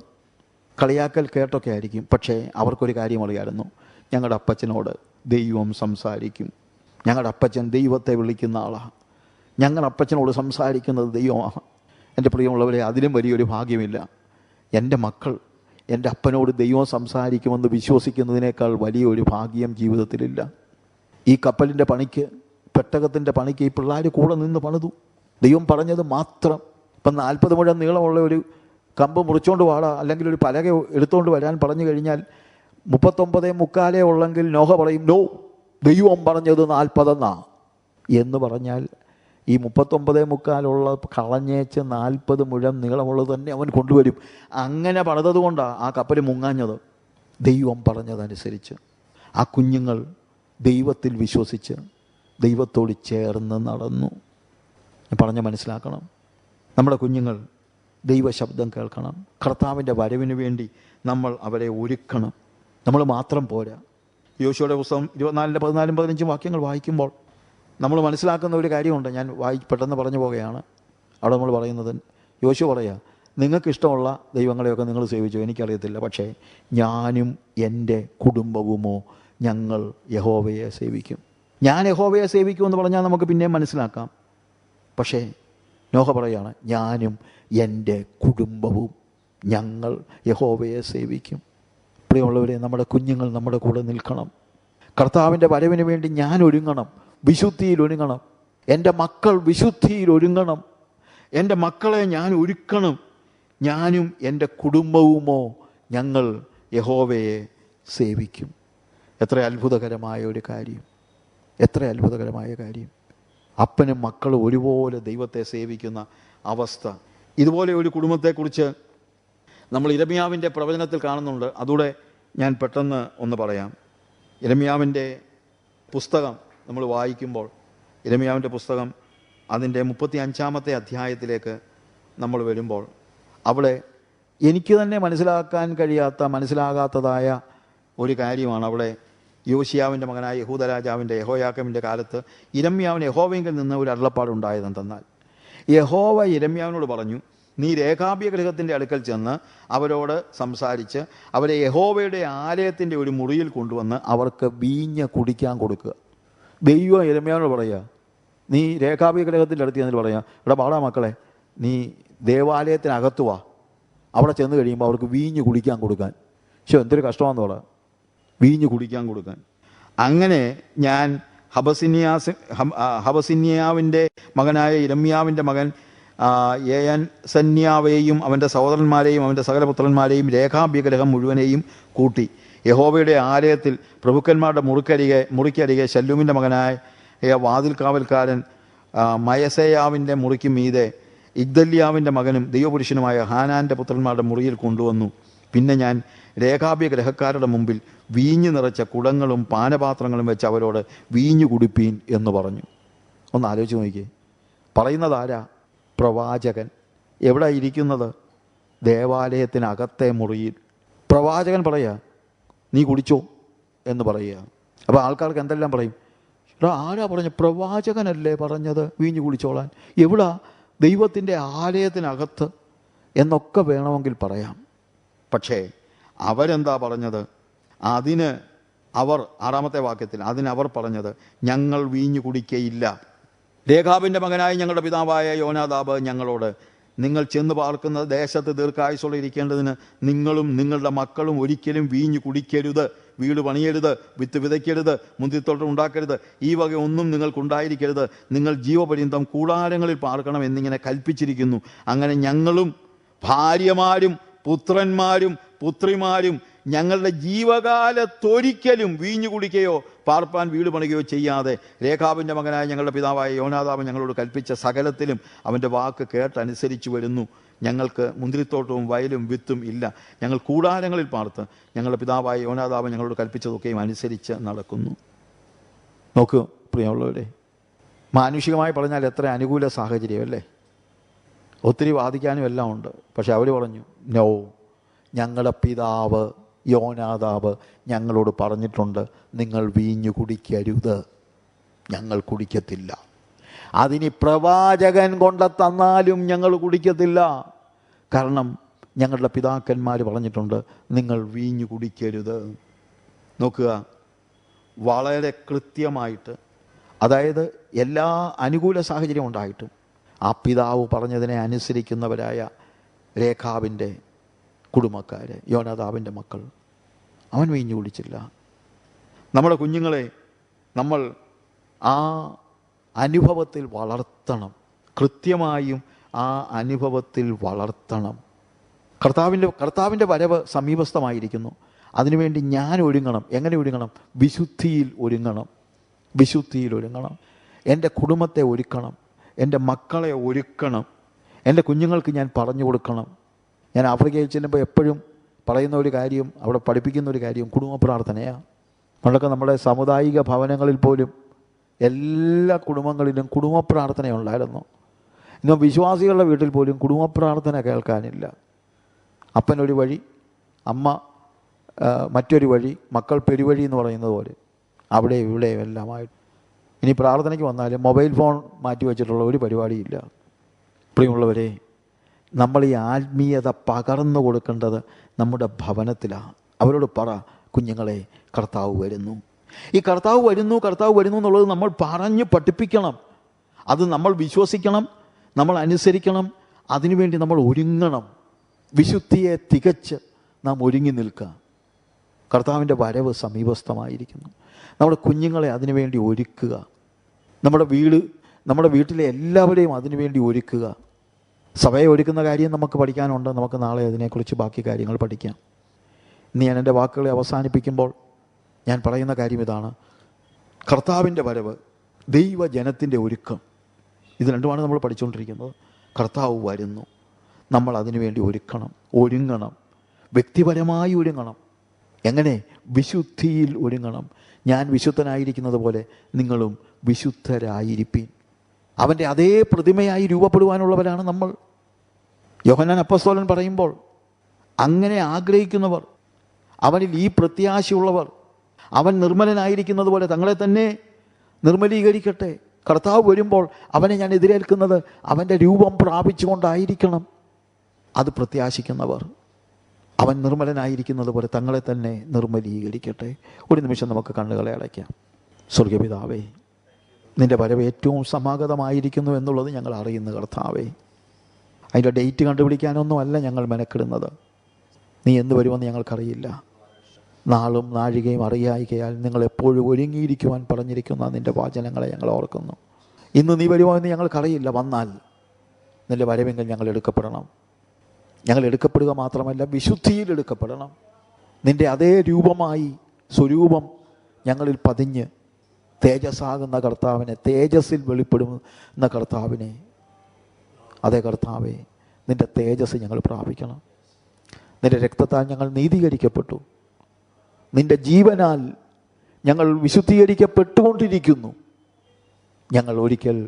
കളിയാക്കൽ കേട്ടൊക്കെ ആയിരിക്കും. പക്ഷേ അവർക്കൊരു കാര്യം അറിയാമായിരുന്നു, ഞങ്ങളുടെ അപ്പച്ചനോട് ദൈവം സംസാരിക്കും. ഞങ്ങളുടെ അപ്പച്ചൻ ദൈവത്തെ വിളിക്കുന്ന ആളാണ്. ഞങ്ങളുടെ അപ്പച്ചനോട് സംസാരിക്കുന്നത് ദൈവമാണ്. എൻ്റെ പ്രിയമുള്ളവരെ, അതിലും വലിയൊരു ഭാഗ്യമില്ല. എൻ്റെ മക്കൾ എൻ്റെ അപ്പനോട് ദൈവം സംസാരിക്കുമെന്ന് വിശ്വസിക്കുന്നതിനേക്കാൾ വലിയൊരു ഭാഗ്യം ജീവിതത്തിലില്ല. ഈ കപ്പലിൻ്റെ പണിക്ക്, പെട്ടകത്തിൻ്റെ പണിക്ക് ഈ പിള്ളേർ കൂടെ നിന്ന് പണിതു. ദൈവം പറഞ്ഞത് മാത്രം. ഇപ്പം 40 മുഴം നീളമുള്ള ഒരു കമ്പ് മുറിച്ചുകൊണ്ട് വാടാ, അല്ലെങ്കിൽ ഒരു പലക എടുത്തുകൊണ്ട് വരാൻ പറഞ്ഞു കഴിഞ്ഞാൽ 39.25 ഉള്ളെങ്കിൽ നോഹ പറയും, നോ, ദൈവം പറഞ്ഞത് 40 എന്ന് പറഞ്ഞാൽ ഈ 39.25 കളഞ്ഞേച്ച് 40 മുഴം നീളമുള്ളത് തന്നെ അവൻ കൊണ്ടുവരും. അങ്ങനെ പണിതത് കൊണ്ടാണ് ആ കപ്പൽ മുങ്ങാഞ്ഞത്. ദൈവം പറഞ്ഞതനുസരിച്ച് ആ കുഞ്ഞുങ്ങൾ ദൈവത്തിൽ വിശ്വസിച്ച് ദൈവത്തോട് ചേർന്ന് നടന്നു. പറഞ്ഞ മനസ്സിലാക്കണം, നമ്മുടെ കുഞ്ഞുങ്ങൾ ദൈവശബ്ദം കേൾക്കണം. കർത്താവിൻ്റെ വരവിന് വേണ്ടി നമ്മൾ അവരെ ഒരുക്കണം. നമ്മൾ മാത്രം പോരാ. യോശുവയുടെ പുസ്തകം 24-14-15 വാക്യങ്ങൾ വായിക്കുമ്പോൾ നമ്മൾ മനസ്സിലാക്കുന്ന ഒരു കാര്യമുണ്ട്. ഞാൻ പെട്ടെന്ന് പറഞ്ഞു പോകുകയാണ്. അവിടെ നമ്മൾ പറയുന്നത്, യോശുവ പറയുക, നിങ്ങൾക്കിഷ്ടമുള്ള ദൈവങ്ങളെയൊക്കെ നിങ്ങൾ സേവിച്ചു, എനിക്കറിയത്തില്ല, പക്ഷേ ഞാനും എൻ്റെ കുടുംബവുമോ ഞങ്ങൾ യഹോവയെ സേവിക്കും. ഞാൻ യഹോവയെ സേവിക്കുമെന്ന് പറഞ്ഞാൽ നമുക്ക് പിന്നെയും മനസ്സിലാക്കാം. പക്ഷേ നോഹ പറയുകയാണ്, ഞാനും എൻ്റെ കുടുംബവും ഞങ്ങൾ യഹോവയെ സേവിക്കും. പ്രിയമുള്ളവരെ, നമ്മുടെ കുഞ്ഞുങ്ങൾ നമ്മുടെ കൂടെ നിൽക്കണം. കർത്താവിൻ്റെ വരവിന് വേണ്ടി ഞാൻ ഒരുങ്ങണം, വിശുദ്ധിയിൽ ഒരുങ്ങണം. എൻ്റെ മക്കൾ വിശുദ്ധിയിൽ ഒരുങ്ങണം. എൻ്റെ മക്കളെ ഞാൻ ഒരുക്കണം. ഞാനും എൻ്റെ കുടുംബവുമോ ഞങ്ങൾ യഹോവയെ സേവിക്കും. എത്ര അത്ഭുതകരമായ ഒരു കാര്യം! എത്ര അത്ഭുതകരമായ കാര്യം! അപ്പനും മക്കളും ഒരുപോലെ ദൈവത്തെ സേവിക്കുന്ന അവസ്ഥ. ഇതുപോലെ ഒരു കുടുംബത്തെക്കുറിച്ച് നമ്മൾ യിരെമ്യാവിൻ്റെ പ്രവചനത്തിൽ കാണുന്നുണ്ട്. അതുകൂടെ ഞാൻ പെട്ടെന്ന് ഒന്ന് പറയാം. യിരെമ്യാവിൻ്റെ പുസ്തകം നമ്മൾ വായിക്കുമ്പോൾ, യിരെമ്യാവിൻ്റെ പുസ്തകം അതിൻ്റെ 35-ാമത്തെ അധ്യായത്തിലേക്ക് നമ്മൾ വരുമ്പോൾ, അവിടെ എനിക്ക് തന്നെ മനസ്സിലാകാത്തതായ ഒരു കാര്യമാണ്. അവിടെ യോശിയാവിൻ്റെ മകനായ യഹൂദ രാജാവിൻ്റെ യഹോയാക്കീമിൻ്റെ കാലത്ത് യിരെമ്യാവിന് യഹോവയെങ്കിൽ നിന്ന് ഒരു അരുളപ്പാടുണ്ടായതെന്തെന്നാൽ, യഹോവ യിരെമ്യാവിനോട് പറഞ്ഞു, നീ രേഖാബ്യ ഗൃഹത്തിൻ്റെ അടുക്കൽ ചെന്ന് അവരോട് സംസാരിച്ച് അവരെ യഹോവയുടെ ആലയത്തിൻ്റെ ഒരു മുറിയിൽ കൊണ്ടുവന്ന് അവർക്ക് വീഞ്ഞ് കുടിക്കാൻ കൊടുക്കുക. ദൈവം യിരെമ്യാവിനോട് പറയുക, നീ രേഖാബ്യ ഗൃഹത്തിൻ്റെ അടുത്ത് ചെന്നിട്ട് പറയുക, ഇവിടെ പാടാ മക്കളെ, നീ ദേവാലയത്തിനകത്ത് വാ, അവിടെ ചെന്ന് കഴിയുമ്പോൾ അവർക്ക് വീഞ്ഞ് കുടിക്കാൻ കൊടുക്കാൻ. പക്ഷേ എന്തൊരു കഷ്ടമാണെന്ന് പറയാം, വീഞ്ഞ് കുടിക്കാൻ കൊടുക്കാൻ. അങ്ങനെ ഞാൻ ഹബസിന്യാവിൻ്റെ മകനായ യിരെമ്യാവിൻ്റെ മകൻ യേയൻസന്യാവെയും അവൻ്റെ സഹോദരന്മാരെയും അവൻ്റെ സകല പുത്രന്മാരെയും രേഖാബ്യഗ്രഹം മുഴുവനെയും കൂട്ടി യഹോവയുടെ ആലയത്തിൽ പ്രഭുക്കന്മാരുടെ മുറിക്കരികെ ശല്ലൂമിൻ്റെ മകനായ വാതിൽ കാവൽക്കാരൻ മയസേയാവിൻ്റെ മുറിക്ക് മീതെ ഇഗ്ദല്യാവിൻ്റെ മകനും ദൈവപുരുഷനുമായ ഹാനാൻ്റെ പുത്രന്മാരുടെ മുറിയിൽ കൊണ്ടുവന്നു. പിന്നെ ഞാൻ രേഖാബ്യ ഗ്രഹക്കാരുടെ മുമ്പിൽ വീഞ്ഞു നിറച്ച കുടങ്ങളും പാനപാത്രങ്ങളും വെച്ച് അവരോട് വീഞ്ഞു കുടിപ്പീൻ എന്ന് പറഞ്ഞു. ഒന്ന് ആലോചിച്ച് നോക്കിയേ. പറയുന്നത് ആരാ? പ്രവാചകൻ. എവിടെ ഇരിക്കുന്നത്? ദേവാലയത്തിനകത്തെ മുറിയിൽ. പ്രവാചകൻ പറയുക, നീ കുടിച്ചോ എന്ന് പറയുക. അപ്പോൾ ആൾക്കാർക്ക് എന്തെല്ലാം പറയും? ആരാ പറഞ്ഞു? പ്രവാചകനല്ലേ പറഞ്ഞത് വീഞ്ഞു കുടിച്ചോളാൻ. എവിടാ? ദൈവത്തിൻ്റെ ആലയത്തിനകത്ത് എന്നൊക്കെ വേണമെങ്കിൽ പറയാം. പക്ഷേ അവരെന്താ പറഞ്ഞത്? അതിന് അവർ 6-ാമത്തെ വാക്യത്തിൽ അതിനവർ പറഞ്ഞത്, ഞങ്ങൾ വീഞ്ഞു കുടിക്കയില്ല. രേഖാബിൻ്റെ മകനായ ഞങ്ങളുടെ പിതാവായ യോനാദാബ് ഞങ്ങളോട്, നിങ്ങൾ ചെന്ന് പാർക്കുന്ന ദേശത്ത് ദീർഘായുസ്സോടെ ഇരിക്കേണ്ടതിന് നിങ്ങളും നിങ്ങളുടെ മക്കളും ഒരിക്കലും വീഞ്ഞു കുടിക്കരുത്, വീട് പണിയരുത്, വിത്ത് വിതയ്ക്കരുത്, മുന്തിരിത്തോട്ടം ഉണ്ടാക്കരുത്, ഈ വക ഒന്നും നിങ്ങൾക്കുണ്ടായിരിക്കരുത്, നിങ്ങൾ ജീവപര്യന്തം കൂടാരങ്ങളിൽ പാർക്കണം എന്നിങ്ങനെ കൽപ്പിച്ചിരിക്കുന്നു. അങ്ങനെ ഞങ്ങളും ഭാര്യമാരും പുത്രന്മാരും പുത്രിമാരും ഞങ്ങളുടെ ജീവകാലത്തൊരിക്കലും വീഞ്ഞു കുടിക്കുകയോ പാർപ്പാൻ വീട് പണിയുകയോ ചെയ്യാതെ രേഖാബിൻ്റെ മകനായ ഞങ്ങളുടെ പിതാവായ യോനാദാബ് ഞങ്ങളോട് കൽപ്പിച്ച സകലത്തിലും അവൻ്റെ വാക്ക് കേട്ടനുസരിച്ച് വരുന്നു. ഞങ്ങൾക്ക് മുന്തിരിത്തോട്ടവും വയലും വിത്തും ഇല്ല. ഞങ്ങൾ കൂടാരങ്ങളിൽ പാർത്ത് ഞങ്ങളുടെ പിതാവായ യോനാദാബ് ഞങ്ങളോട് കൽപ്പിച്ചതൊക്കെയും അനുസരിച്ച് നടക്കുന്നു. നോക്കൂ പ്രിയമുള്ളവരെ, മാനുഷികമായി പറഞ്ഞാൽ എത്ര അനുകൂല സാഹചര്യമല്ലേ. ഒത്തിരി വാദിക്കാനും എല്ലാം ഉണ്ട്. പക്ഷെ അവർ പറഞ്ഞു, നോ, ഞങ്ങളുടെ പിതാവ് യോനാദാബ് ഞങ്ങളോട് പറഞ്ഞിട്ടുണ്ട്, നിങ്ങൾ വീഞ്ഞു കുടിക്കരുത്. ഞങ്ങൾ കുടിക്കത്തില്ല. അതിനി പ്രവാചകൻ കൊണ്ട തന്നാലും ഞങ്ങൾ കുടിക്കത്തില്ല. കാരണം ഞങ്ങളുടെ പിതാക്കന്മാർ പറഞ്ഞിട്ടുണ്ട്, നിങ്ങൾ വീഞ്ഞു കുടിക്കരുത്. നോക്കുക, വളരെ കൃത്യമായിട്ട്, അതായത് എല്ലാ അനുകൂല സാഹചര്യം ഉണ്ടായിട്ടും ആ പിതാവ് പറഞ്ഞതിനെ അനുസരിക്കുന്നവരായ രേഖാബിൻ്റെ കുടുംബക്കാർ, യോനാദാബിൻ്റെ മക്കൾ, അവൻ വീഞ്ഞു കുടിച്ചില്ല. നമ്മുടെ കുഞ്ഞുങ്ങളെ നമ്മൾ ആ അനുഭവത്തിൽ വളർത്തണം. കൃത്യമായും ആ അനുഭവത്തിൽ വളർത്തണം. കർത്താവിൻ്റെ വരവ് സമീപസ്ഥമായിരിക്കുന്നു. അതിനുവേണ്ടി ഞാൻ ഒരുങ്ങണം. എങ്ങനെ ഒരുങ്ങണം? വിശുദ്ധിയിൽ ഒരുങ്ങണം. വിശുദ്ധിയിൽ ഒരുങ്ങണം. എൻ്റെ കുടുംബത്തെ ഒരുക്കണം. എൻ്റെ മക്കളെ ഒരുക്കണം. എൻ്റെ കുഞ്ഞുങ്ങൾക്ക് ഞാൻ പറഞ്ഞു കൊടുക്കണം. ഞാൻ ആഫ്രിക്കയിൽ ചെല്ലുമ്പോൾ എപ്പോഴും പറയുന്ന ഒരു കാര്യം, അവിടെ പഠിപ്പിക്കുന്ന ഒരു കാര്യം കുടുംബ പ്രാർത്ഥനയാണ്. പണ്ടൊക്കെ നമ്മുടെ സാമുദായിക ഭവനങ്ങളിൽ പോലും എല്ലാ കുടുംബങ്ങളിലും കുടുംബ പ്രാർത്ഥനയുണ്ടായിരുന്നു. ഇന്ന് വിശ്വാസികളുടെ വീട്ടിൽ പോലും കുടുംബ പ്രാർത്ഥന കേൾക്കാനില്ല. അപ്പനൊരു വഴി, അമ്മ മറ്റൊരു വഴി, മക്കൾ പെരുവഴി എന്ന് പറയുന്നത് പോലെ അവിടെ ഇവിടെയും എല്ലാമായിട്ട്. ഇനി പ്രാർത്ഥനയ്ക്ക് വന്നാലും മൊബൈൽ ഫോൺ മാറ്റി വെച്ചിട്ടുള്ള ഒരു പരിപാടിയില്ല. പ്രിയമുള്ളവരെ, നമ്മൾ ഈ ആത്മീയത പകർന്നു കൊടുക്കേണ്ടത് നമ്മുടെ ഭവനത്തിലാണ്. അവരോട് പറ, കുഞ്ഞുങ്ങളെ, കർത്താവ് വരുന്നു. ഈ കർത്താവ് വരുന്നു എന്നുള്ളത് നമ്മൾ പറഞ്ഞ് പഠിപ്പിക്കണം. അത് നമ്മൾ വിശ്വസിക്കണം, നമ്മൾ അനുസരിക്കണം. അതിനുവേണ്ടി നമ്മൾ ഒരുങ്ങണം. വിശുദ്ധിയെ തികച്ച് നാം ഒരുങ്ങി നിൽക്കുക. കർത്താവിൻ്റെ വരവ് സമീപസ്ഥമായിരിക്കുന്നു. നമ്മുടെ കുഞ്ഞുങ്ങളെ അതിനുവേണ്ടി ഒരുക്കുക. നമ്മുടെ വീട്ടിലെ എല്ലാവരെയും അതിനുവേണ്ടി ഒരുക്കുക. സഭയെ ഒരുക്കുന്ന കാര്യം നമുക്ക് പഠിക്കാനുണ്ട്. നമുക്ക് നാളെ അതിനെക്കുറിച്ച് ബാക്കി കാര്യങ്ങൾ പഠിക്കാം. ഇന്ന് ഞാൻ എൻ്റെ വാക്കുകളെ അവസാനിപ്പിക്കുമ്പോൾ ഞാൻ പറയുന്ന കാര്യം ഇതാണ്: കർത്താവിൻ്റെ വരവ്, ദൈവജനത്തിൻ്റെ ഒരുക്കം, ഇത് രണ്ടുമാണ് നമ്മൾ പഠിച്ചുകൊണ്ടിരിക്കുന്നത്. കർത്താവ് വരുന്നു, നമ്മൾ അതിനുവേണ്ടി ഒരുങ്ങണം. വ്യക്തിപരമായി ഒരുങ്ങണം. എങ്ങനെ? വിശുദ്ധിയിൽ ഒരുങ്ങണം. ഞാൻ വിശുദ്ധനായിരിക്കുന്നത് പോലെ നിങ്ങളും വിശുദ്ധരായിരിപ്പീൻ. അവൻ്റെ അതേ പ്രതിമയായി രൂപപ്പെടുവാനുള്ളവരാണ് നമ്മൾ. യോഹന്നാൻ അപ്പോസ്തലൻ പറയുമ്പോൾ, അങ്ങനെ ആഗ്രഹിക്കുന്നവർ, അവനിൽ ഈ പ്രത്യാശയുള്ളവർ, അവൻ നിർമ്മലനായിരിക്കുന്നത് പോലെ തങ്ങളെ തന്നെ നിർമ്മലീകരിക്കട്ടെ. കർത്താവ് വരുമ്പോൾ അവനെ ഞാൻ എതിരേൽക്കുന്നത് അവൻ്റെ രൂപം പ്രാപിച്ചുകൊണ്ടായിരിക്കണം. അത് പ്രത്യാശിക്കുന്നവർ, അവൻ നിർമ്മലനായിരിക്കുന്നത് പോലെ തങ്ങളെ തന്നെ നിർമ്മലീകരിക്കട്ടെ. ഒരു നിമിഷം നമുക്ക് കണ്ണുകളെ അടയ്ക്കാം. സ്വർഗപിതാവേ, നിൻ്റെ വരവ് ഏറ്റവും സമാഗതമായിരിക്കുന്നു എന്നുള്ളത് ഞങ്ങൾ അറിയുന്നു കർത്താവേ. അതിൻ്റെ ഡേറ്റ് കണ്ടുപിടിക്കാനൊന്നുമല്ല ഞങ്ങൾ മെനക്കിടുന്നത്. നീ എന്ന് വരുമെന്ന് ഞങ്ങൾക്കറിയില്ല. നാളും നാഴികയും അറിയായികയാൽ നിങ്ങൾ എപ്പോഴും ഒരുങ്ങിയിരിക്കുവാൻ പറഞ്ഞിരിക്കുന്ന നിൻ്റെ വാചനങ്ങളെ ഞങ്ങൾ ഓർക്കുന്നു. ഇന്ന് നീ വരുമോ എന്ന് ഞങ്ങൾക്കറിയില്ല. വന്നാൽ നിൻ്റെ വരവെങ്കിൽ ഞങ്ങൾ എടുക്കപ്പെടണം. ഞങ്ങൾ എടുക്കപ്പെടുക മാത്രമല്ല, വിശുദ്ധിയിൽ എടുക്കപ്പെടണം. നിൻ്റെ അതേ രൂപമായി സ്വരൂപം ഞങ്ങളിൽ പതിഞ്ഞ് തേജസ്സാകുന്ന കർത്താവിനെ, തേജസ്സിൽ വെളിപ്പെടുന്ന കർത്താവിനെ, അതേ കർത്താവെ, നിൻ്റെ തേജസ് ഞങ്ങൾ പ്രാപിക്കണം. നിൻ്റെ രക്തത്താൽ ഞങ്ങൾ നീതീകരിക്കപ്പെട്ടു. നിൻ്റെ ജീവനാൽ ഞങ്ങൾ വിശുദ്ധീകരിക്കപ്പെട്ടുകൊണ്ടിരിക്കുന്നു. ഞങ്ങൾ ഒരിക്കൽ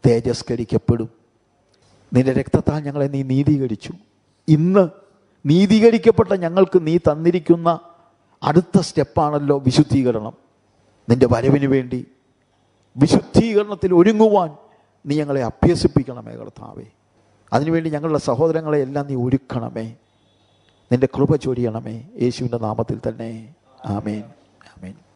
തേജസ്കരിക്കപ്പെടും. നിൻ്റെ രക്തത്താൽ ഞങ്ങളെ നീ നീതീകരിച്ചു. ഇന്ന് നീതീകരിക്കപ്പെട്ട ഞങ്ങൾക്ക് നീ തന്നിരിക്കുന്ന അടുത്ത സ്റ്റെപ്പാണല്ലോ വിശുദ്ധീകരണം. നിൻ്റെ വരവിന് വേണ്ടി വിശുദ്ധീകരണത്തിൽ ഒരുങ്ങുവാൻ നീ ഞങ്ങളെ അഭ്യസിപ്പിക്കണമേ കർത്താവേ. അതിനുവേണ്ടി ഞങ്ങളുടെ സഹോദരങ്ങളെ എല്ലാം നീ ഒരുക്കണമേ. നിൻ്റെ കൃപ ചൊരിയണമേ. യേശുവിൻ്റെ നാമത്തിൽ തന്നെ. ആമേൻ, ആമേൻ.